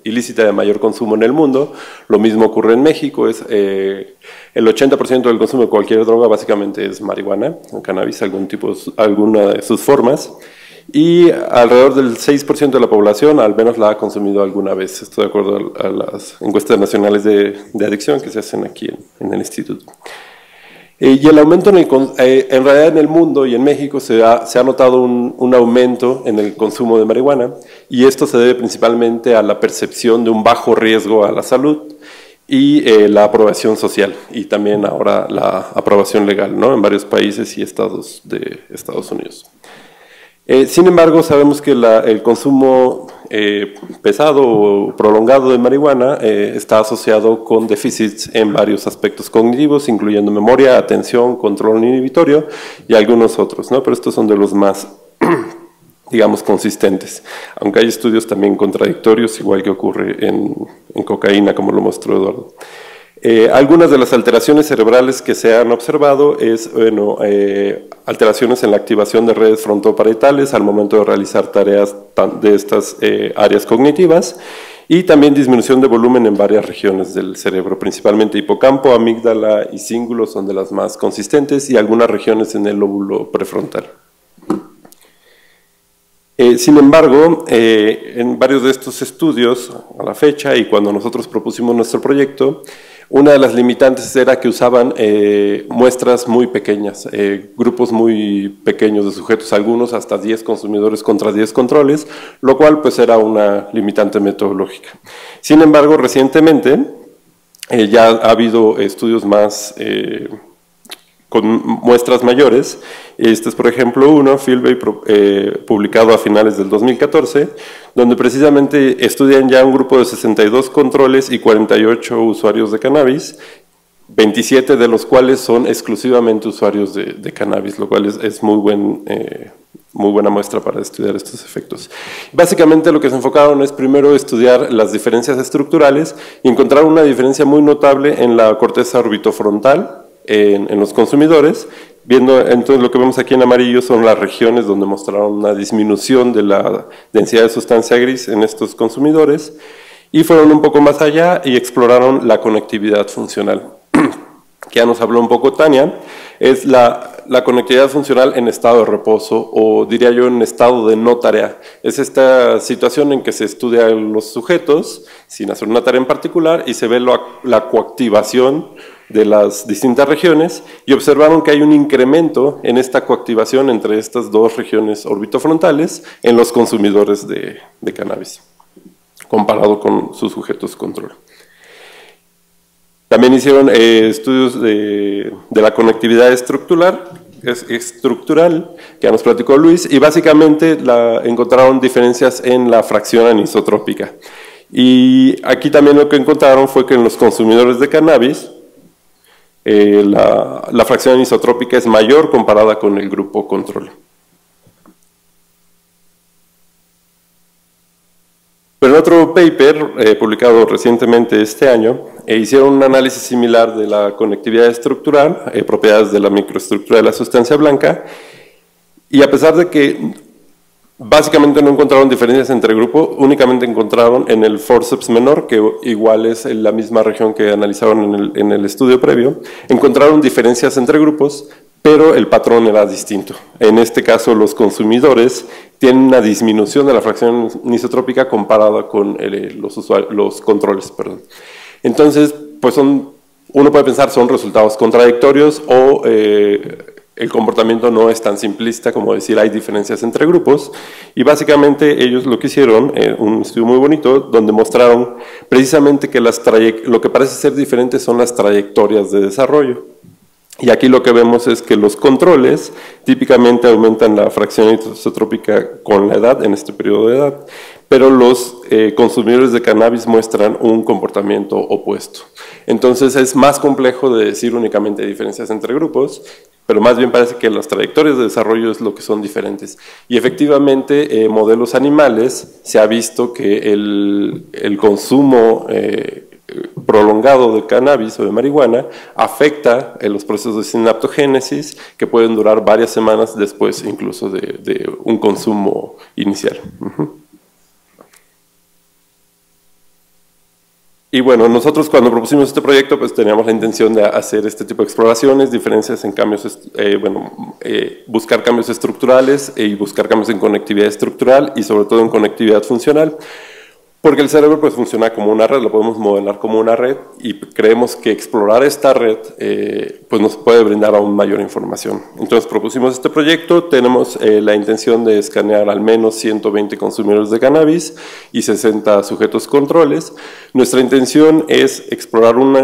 ilícita de mayor consumo en el mundo. Lo mismo ocurre en México. El 80% del consumo de cualquier droga básicamente es marihuana, o cannabis, alguna de sus formas. Y alrededor del 6% de la población al menos la ha consumido alguna vez. Esto de acuerdo a las encuestas nacionales de adicción que se hacen aquí en el instituto. Y el aumento en realidad en el mundo y en México se ha notado un aumento en el consumo de marihuana, y esto se debe principalmente a la percepción de un bajo riesgo a la salud y la aprobación social, y también ahora la aprobación legal, ¿no?, en varios países y estados de Estados Unidos. Sin embargo, sabemos que el consumo pesado o prolongado de marihuana está asociado con déficits en varios aspectos cognitivos, incluyendo memoria, atención, control inhibitorio y algunos otros, ¿no? Pero estos son de los más, digamos, consistentes, aunque hay estudios también contradictorios, igual que ocurre en cocaína, como lo mostró Eduardo. Algunas de las alteraciones cerebrales que se han observado es, alteraciones en la activación de redes frontoparietales al momento de realizar tareas de estas áreas cognitivas, y también disminución de volumen en varias regiones del cerebro, principalmente hipocampo, amígdala y cíngulo son de las más consistentes, y algunas regiones en el lóbulo prefrontal. Sin embargo, en varios de estos estudios, a la fecha, y cuando nosotros propusimos nuestro proyecto, una de las limitantes era que usaban muestras muy pequeñas, grupos muy pequeños de sujetos, algunos hasta 10 consumidores contra 10 controles, lo cual pues era una limitante metodológica. Sin embargo, recientemente ya ha habido estudios más con muestras mayores. Este es, por ejemplo, uno, Philby, publicado a finales del 2014, donde precisamente estudian ya un grupo de 62 controles y 48 usuarios de cannabis, 27 de los cuales son exclusivamente usuarios de cannabis, lo cual es muy buena muestra para estudiar estos efectos. Básicamente lo que se enfocaron es primero estudiar las diferencias estructurales y encontrar una diferencia muy notable en la corteza orbitofrontal en los consumidores. Viendo, entonces lo que vemos aquí en amarillo son las regiones donde mostraron una disminución de la densidad de sustancia gris en estos consumidores, y fueron un poco más allá y exploraron la conectividad funcional. que ya nos habló un poco Tania, es la conectividad funcional en estado de reposo, o diría yo en estado de no tarea. Es esta situación en que se estudia a los sujetos sin hacer una tarea en particular y se ve la coactivación de las distintas regiones, y observaron que hay un incremento en esta coactivación entre estas dos regiones orbitofrontales en los consumidores de cannabis, comparado con sus sujetos control. También hicieron estudios de la conectividad estructural, que ya nos platicó Luis, y básicamente encontraron diferencias en la fracción anisotrópica. Y aquí también lo que encontraron fue que en los consumidores de cannabis, la fracción anisotrópica es mayor comparada con el grupo control. Pero en otro paper, publicado recientemente este año, hicieron un análisis similar de la conectividad estructural, propiedades de la microestructura de la sustancia blanca, y a pesar de que básicamente no encontraron diferencias entre grupos, únicamente encontraron en el forceps menor, que igual es la misma región que analizaron en el estudio previo, encontraron diferencias entre grupos, pero el patrón era distinto. En este caso, los consumidores tienen una disminución de la fracción anisotrópica comparada con los controles. Perdón. Entonces, pues uno puede pensar son resultados contradictorios o el comportamiento no es tan simplista como decir hay diferencias entre grupos, y básicamente ellos lo que hicieron, un estudio muy bonito, donde mostraron precisamente que lo que parece ser diferente son las trayectorias de desarrollo. Y aquí lo que vemos es que los controles típicamente aumentan la fracción anisotrópica con la edad, en este periodo de edad, pero los consumidores de cannabis muestran un comportamiento opuesto. Entonces es más complejo de decir únicamente diferencias entre grupos, pero más bien parece que las trayectorias de desarrollo es lo que son diferentes. Y efectivamente, modelos animales, se ha visto que el consumo prolongado de cannabis o de marihuana afecta los procesos de sinaptogénesis que pueden durar varias semanas después incluso de un consumo inicial. Y bueno, nosotros cuando propusimos este proyecto pues teníamos la intención de hacer este tipo de exploraciones, diferencias en cambios, buscar cambios estructurales y buscar cambios en conectividad estructural y sobre todo en conectividad funcional. Porque el cerebro pues funciona como una red, lo podemos modelar como una red y creemos que explorar esta red pues nos puede brindar aún mayor información. Entonces propusimos este proyecto, tenemos la intención de escanear al menos 120 consumidores de cannabis y 60 sujetos controles. Nuestra intención es explorar un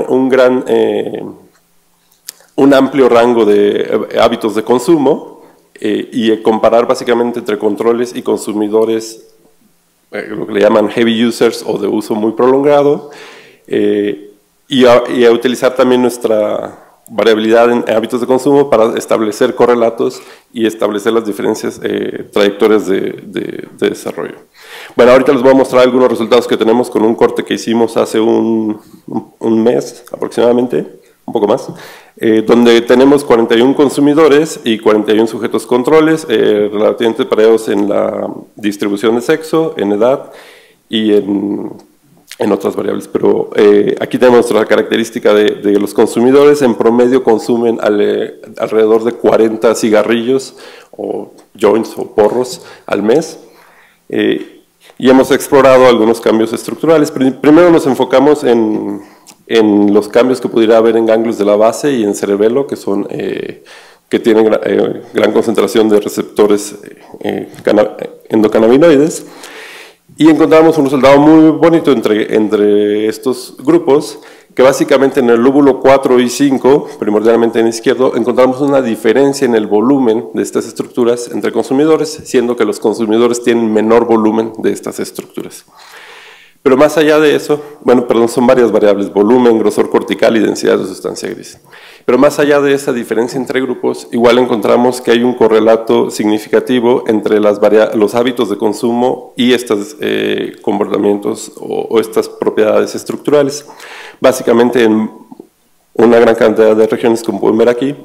amplio rango de hábitos de consumo y comparar básicamente entre controles y consumidores, lo que le llaman heavy users o de uso muy prolongado, y a utilizar también nuestra variabilidad en hábitos de consumo para establecer correlatos y establecer las diferencias trayectorias de desarrollo. Bueno, ahorita les voy a mostrar algunos resultados que tenemos con un corte que hicimos hace un mes aproximadamente, un poco más, donde tenemos 41 consumidores y 41 sujetos controles, relativamente parejos en la distribución de sexo, en edad y en otras variables. Pero aquí tenemos la característica de los consumidores. En promedio consumen alrededor de 40 cigarrillos o joints o porros al mes. Y hemos explorado algunos cambios estructurales. Primero nos enfocamos en los cambios que pudiera haber en ganglios de la base y en cerebelo, que tienen gran concentración de receptores endocannabinoides, y encontramos un resultado muy bonito entre estos grupos, que básicamente en el lóbulo 4 y 5, primordialmente en izquierdo, encontramos una diferencia en el volumen de estas estructuras entre consumidores, siendo que los consumidores tienen menor volumen de estas estructuras. Pero más allá de eso, son varias variables: volumen, grosor cortical y densidad de sustancia gris. Pero más allá de esa diferencia entre grupos, igual encontramos que hay un correlato significativo entre los hábitos de consumo y estos comportamientos o estas propiedades estructurales. Básicamente en una gran cantidad de regiones, como pueden ver aquí,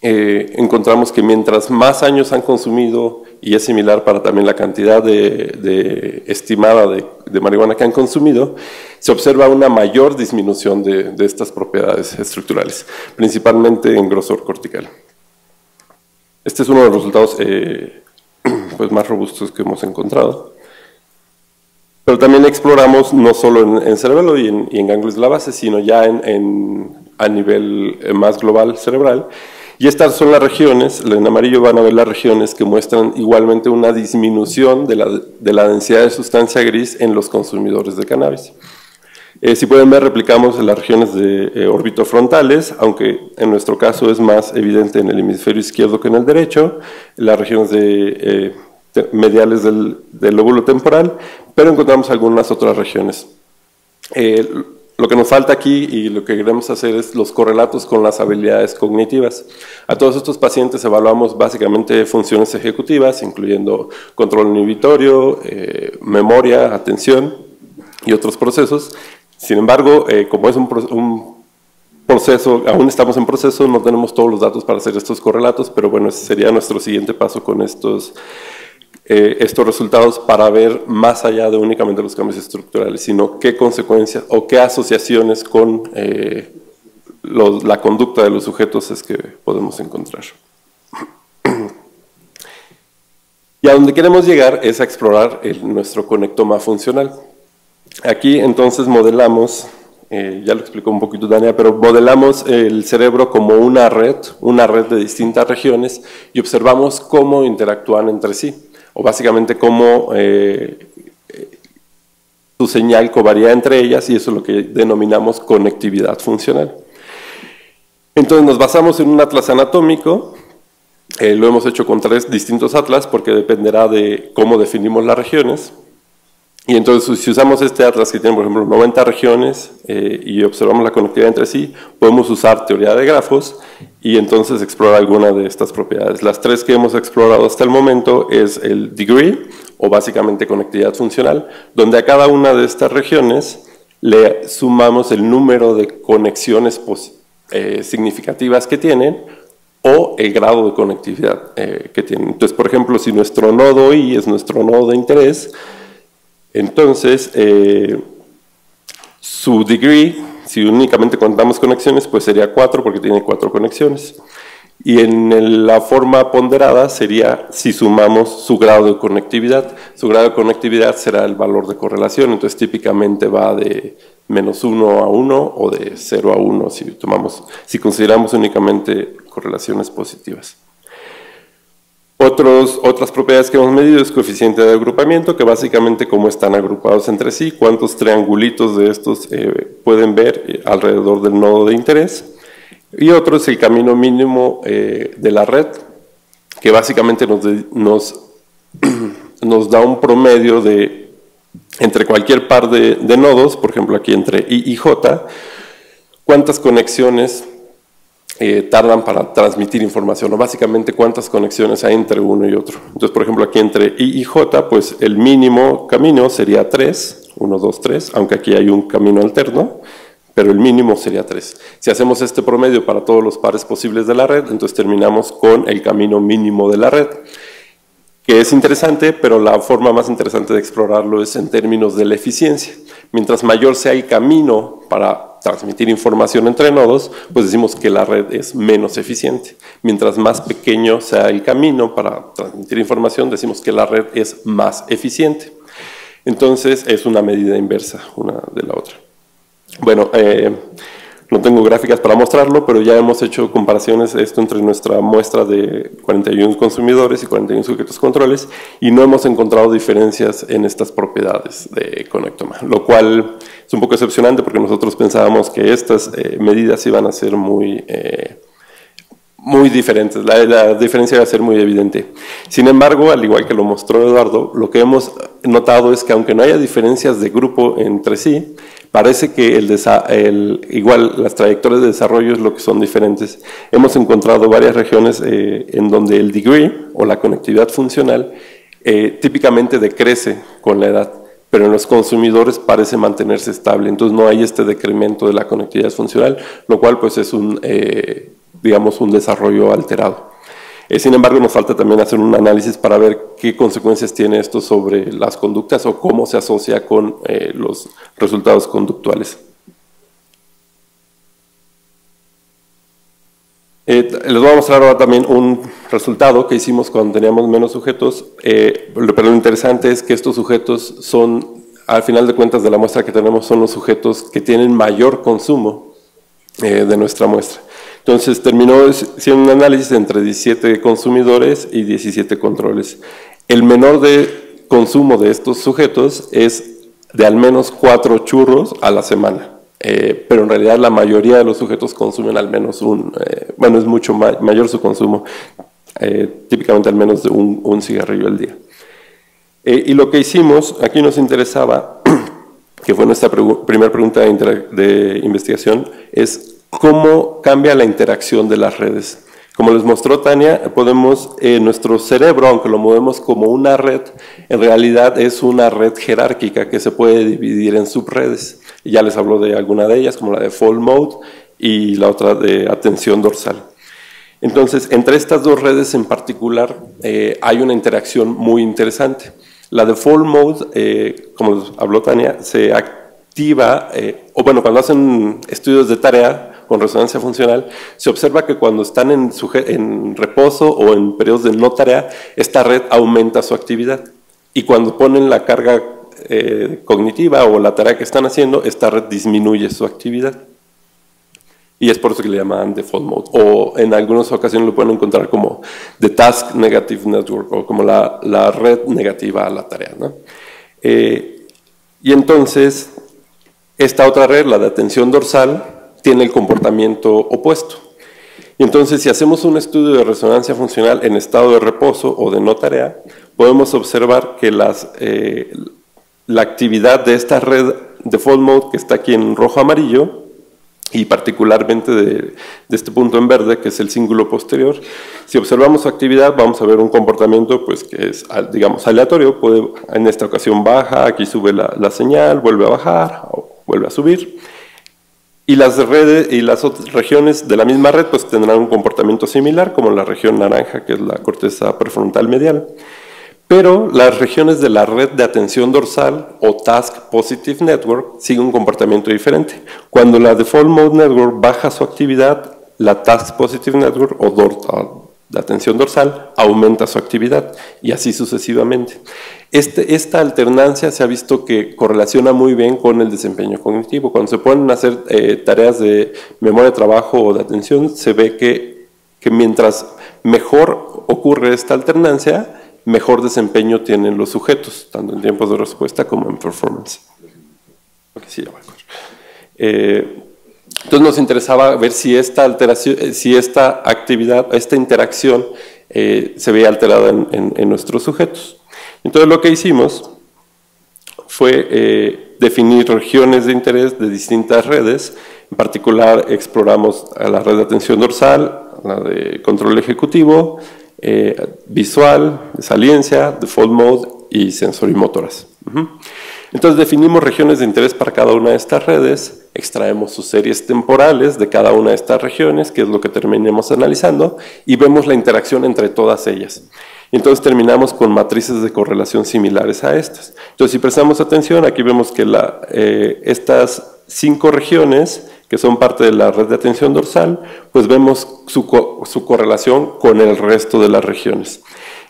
encontramos que mientras más años han consumido y es similar para también la cantidad estimada de marihuana que han consumido, se observa una mayor disminución de estas propiedades estructurales, principalmente en grosor cortical. Este es uno de los resultados pues más robustos que hemos encontrado. Pero también exploramos no solo en cerebelo y en ganglios de la base, sino ya a nivel más global cerebral. Y estas son las regiones, en amarillo van a ver las regiones que muestran igualmente una disminución de la densidad de sustancia gris en los consumidores de cannabis. Si pueden ver, replicamos en las regiones de orbitofrontales, aunque en nuestro caso es más evidente en el hemisferio izquierdo que en el derecho, las regiones mediales del lóbulo temporal, pero encontramos algunas otras regiones. Lo que nos falta aquí y lo que queremos hacer es los correlatos con las habilidades cognitivas. A todos estos pacientes evaluamos básicamente funciones ejecutivas, incluyendo control inhibitorio, memoria, atención y otros procesos. Sin embargo, como es un proceso, aún estamos en proceso, no tenemos todos los datos para hacer estos correlatos, pero bueno, ese sería nuestro siguiente paso con estos resultados para ver más allá de únicamente los cambios estructurales, sino qué consecuencias o qué asociaciones con la conducta de los sujetos es que podemos encontrar. Y a donde queremos llegar es a explorar nuestro conectoma funcional. Aquí entonces modelamos, ya lo explicó un poquito Dania, pero modelamos el cerebro como una red de distintas regiones y observamos cómo interactúan entre sí, o básicamente cómo su señal covaría entre ellas, y eso es lo que denominamos conectividad funcional. Entonces nos basamos en un atlas anatómico, lo hemos hecho con 3 distintos atlas porque dependerá de cómo definimos las regiones. Y entonces, si usamos este atlas que tiene, por ejemplo, 90 regiones y observamos la conectividad entre sí, podemos usar teoría de grafos y entonces explorar alguna de estas propiedades. Las 3 que hemos explorado hasta el momento es el degree, o básicamente conectividad funcional, donde a cada una de estas regiones le sumamos el número de conexiones significativas que tienen o el grado de conectividad que tienen. Entonces, por ejemplo, si nuestro nodo I es nuestro nodo de interés, entonces, su degree, si únicamente contamos conexiones, pues sería 4 porque tiene 4 conexiones. Y en la forma ponderada sería si sumamos su grado de conectividad. Su grado de conectividad será el valor de correlación, entonces típicamente va de -1 a 1 o de 0 a 1 si consideramos únicamente correlaciones positivas. Otras propiedades que hemos medido es coeficiente de agrupamiento, que básicamente cómo están agrupados entre sí, cuántos triangulitos de estos pueden ver alrededor del nodo de interés. Y otro es el camino mínimo de la red, que básicamente nos da un promedio de entre cualquier par de nodos, por ejemplo aquí entre I y J, cuántas conexiones tardan para transmitir información, o básicamente cuántas conexiones hay entre uno y otro. Entonces, por ejemplo, aquí entre I y J, pues el mínimo camino sería 3, 1, 2, 3, aunque aquí hay un camino alterno, pero el mínimo sería 3. Si hacemos este promedio para todos los pares posibles de la red, entonces terminamos con el camino mínimo de la red, que es interesante, pero la forma más interesante de explorarlo es en términos de la eficiencia. Mientras mayor sea el camino para transmitir información entre nodos, pues decimos que la red es menos eficiente. Mientras más pequeño sea el camino para transmitir información, decimos que la red es más eficiente. Entonces es una medida inversa una de la otra. Bueno, no tengo gráficas para mostrarlo, pero ya hemos hecho comparaciones entre nuestra muestra de 41 consumidores y 41 sujetos controles y no hemos encontrado diferencias en estas propiedades de conectoma, lo cual es un poco decepcionante porque nosotros pensábamos que estas medidas iban a ser muy diferentes, la diferencia va a ser muy evidente. Sin embargo, al igual que lo mostró Eduardo, lo que hemos notado es que aunque no haya diferencias de grupo entre sí, parece que igual las trayectorias de desarrollo es lo que son diferentes. Hemos encontrado varias regiones en donde el degree o la conectividad funcional típicamente decrece con la edad, pero en los consumidores parece mantenerse estable, entonces no hay este decremento de la conectividad funcional, lo cual pues es digamos un desarrollo alterado. Sin embargo, nos falta también hacer un análisis para ver qué consecuencias tiene esto sobre las conductas o cómo se asocia con los resultados conductuales. Les voy a mostrar ahora también un resultado que hicimos cuando teníamos menos sujetos, pero lo interesante es que estos sujetos son, al final de cuentas de la muestra que tenemos, son los sujetos que tienen mayor consumo de nuestra muestra. Entonces terminó siendo un análisis entre 17 consumidores y 17 controles. El menor de consumo de estos sujetos es de al menos 4 churros a la semana. Pero en realidad la mayoría de los sujetos consumen al menos bueno, es mucho mayor su consumo, típicamente al menos de un cigarrillo al día. Y lo que hicimos, aquí nos interesaba, que fue nuestra primera pregunta de investigación, es cómo cambia la interacción de las redes. Como les mostró Tania, nuestro cerebro, aunque lo movemos como una red, en realidad es una red jerárquica que se puede dividir en subredes. Y ya les habló de alguna de ellas, como la de Fold Mode y la otra de atención dorsal. Entonces, entre estas dos redes en particular, hay una interacción muy interesante. La de Fold Mode, como les habló Tania, se activa, o bueno, cuando hacen estudios de tarea con resonancia funcional, se observa que cuando están en reposo o en periodos de no tarea, esta red aumenta su actividad. Y cuando ponen la carga cognitiva o la tarea que están haciendo, esta red disminuye su actividad. Y es por eso que le llaman default mode. O en algunas ocasiones lo pueden encontrar como the task negative network o como la red negativa a la tarea, ¿no? Y entonces, esta otra red, la de atención dorsal, tiene el comportamiento opuesto. Y entonces, si hacemos un estudio de resonancia funcional en estado de reposo o de no tarea, podemos observar que la actividad de esta red default mode que está aquí en rojo-amarillo, y particularmente de este punto en verde, que es el cíngulo posterior, si observamos su actividad vamos a ver un comportamiento pues, que es, digamos, aleatorio. En esta ocasión baja, aquí sube la señal, vuelve a bajar, o vuelve a subir. Y las redes y las otras regiones de la misma red pues, tendrán un comportamiento similar, como la región naranja, que es la corteza prefrontal medial. Pero las regiones de la red de atención dorsal o Task Positive Network siguen un comportamiento diferente. Cuando la Default Mode Network baja su actividad, la Task Positive Network o de atención dorsal aumenta su actividad y así sucesivamente. Esta alternancia se ha visto que correlaciona muy bien con el desempeño cognitivo. Cuando se ponen a hacer tareas de memoria de trabajo o de atención, se ve que mientras mejor ocurre esta alternancia, mejor desempeño tienen los sujetos, tanto en tiempos de respuesta como en performance. Sí, entonces nos interesaba ver si esta alteración, si esta actividad, esta interacción se veía alterada en nuestros sujetos. Entonces lo que hicimos fue definir regiones de interés de distintas redes. En particular exploramos a la red de atención dorsal, la de control ejecutivo, visual, de saliencia, default mode y sensorimotoras. Entonces definimos regiones de interés para cada una de estas redes, extraemos sus series temporales de cada una de estas regiones, que es lo que terminemos analizando, y vemos la interacción entre todas ellas. Entonces terminamos con matrices de correlación similares a estas. Entonces si prestamos atención, aquí vemos que estas 5 regiones que son parte de la red de atención dorsal, pues vemos su correlación con el resto de las regiones.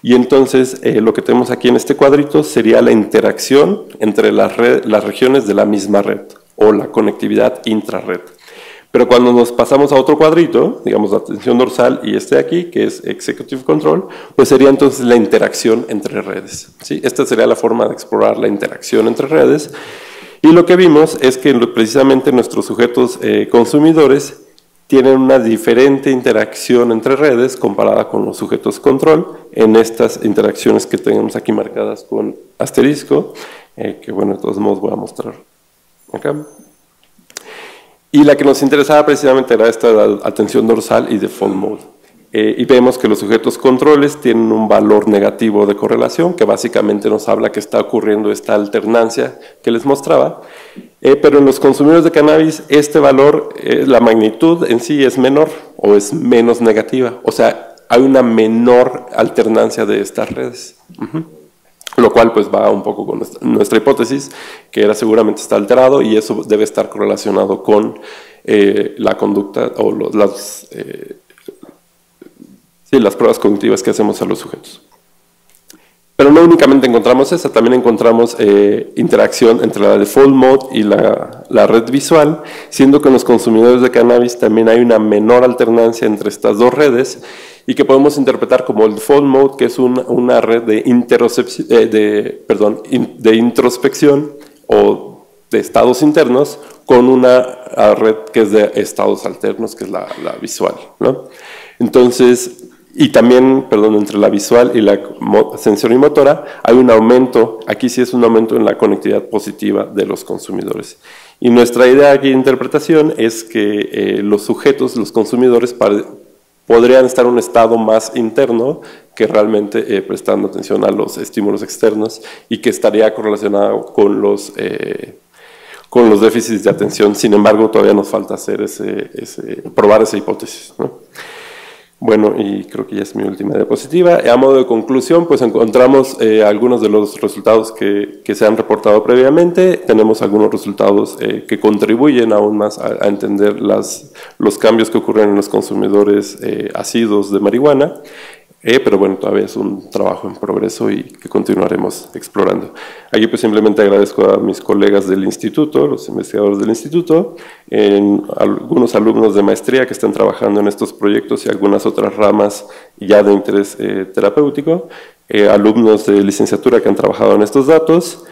Y entonces lo que tenemos aquí en este cuadrito sería la interacción entre las regiones de la misma red o la conectividad intrarred. Pero cuando nos pasamos a otro cuadrito, digamos la atención dorsal y este de aquí, que es Executive Control, pues sería entonces la interacción entre redes, ¿sí? Esta sería la forma de explorar la interacción entre redes. Y lo que vimos es que precisamente nuestros sujetos consumidores tienen una diferente interacción entre redes comparada con los sujetos control en estas interacciones que tenemos aquí marcadas con asterisco, que bueno, de todos modos voy a mostrar acá. Y la que nos interesaba precisamente era esta atención dorsal y default mode. Y vemos que los sujetos controles tienen un valor negativo de correlación, que básicamente nos habla que está ocurriendo esta alternancia que les mostraba. Pero en los consumidores de cannabis, este valor, la magnitud en sí es menor o es menos negativa. O sea, hay una menor alternancia de estas redes. Lo cual pues va un poco con nuestra hipótesis, que era seguramente está alterado y eso debe estar correlacionado con la conducta o las pruebas cognitivas que hacemos a los sujetos. Pero no únicamente encontramos esa, también encontramos interacción entre la default mode y la red visual, siendo que en los consumidores de cannabis también hay una menor alternancia entre estas dos redes y que podemos interpretar como el default mode, que es una red de introspección o de estados internos, con una red que es de estados alternos, que es la visual, ¿no? Entonces, y también, entre la visual y la sensorimotora hay un aumento, aquí sí es un aumento en la conectividad positiva de los consumidores. Y nuestra idea aquí de interpretación es que los sujetos, los consumidores, podrían estar en un estado más interno que realmente prestando atención a los estímulos externos y que estaría correlacionado con los déficits de atención. Sin embargo, todavía nos falta hacer probar esa hipótesis, ¿no? Bueno, y creo que ya es mi última diapositiva. A modo de conclusión, pues encontramos algunos de los resultados que se han reportado previamente. Tenemos algunos resultados que contribuyen aún más a entender los cambios que ocurren en los consumidores asiduos de marihuana. Pero bueno, todavía es un trabajo en progreso y que continuaremos explorando. Aquí pues simplemente agradezco a mis colegas del instituto, los investigadores del instituto, algunos alumnos de maestría que están trabajando en estos proyectos y algunas otras ramas ya de interés terapéutico, alumnos de licenciatura que han trabajado en estos datos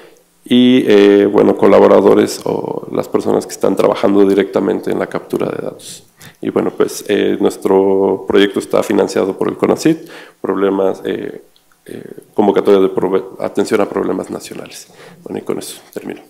y bueno, colaboradores o las personas que están trabajando directamente en la captura de datos. Y bueno, pues nuestro proyecto está financiado por el CONACYT, convocatoria de atención a problemas nacionales. Bueno, y con eso termino.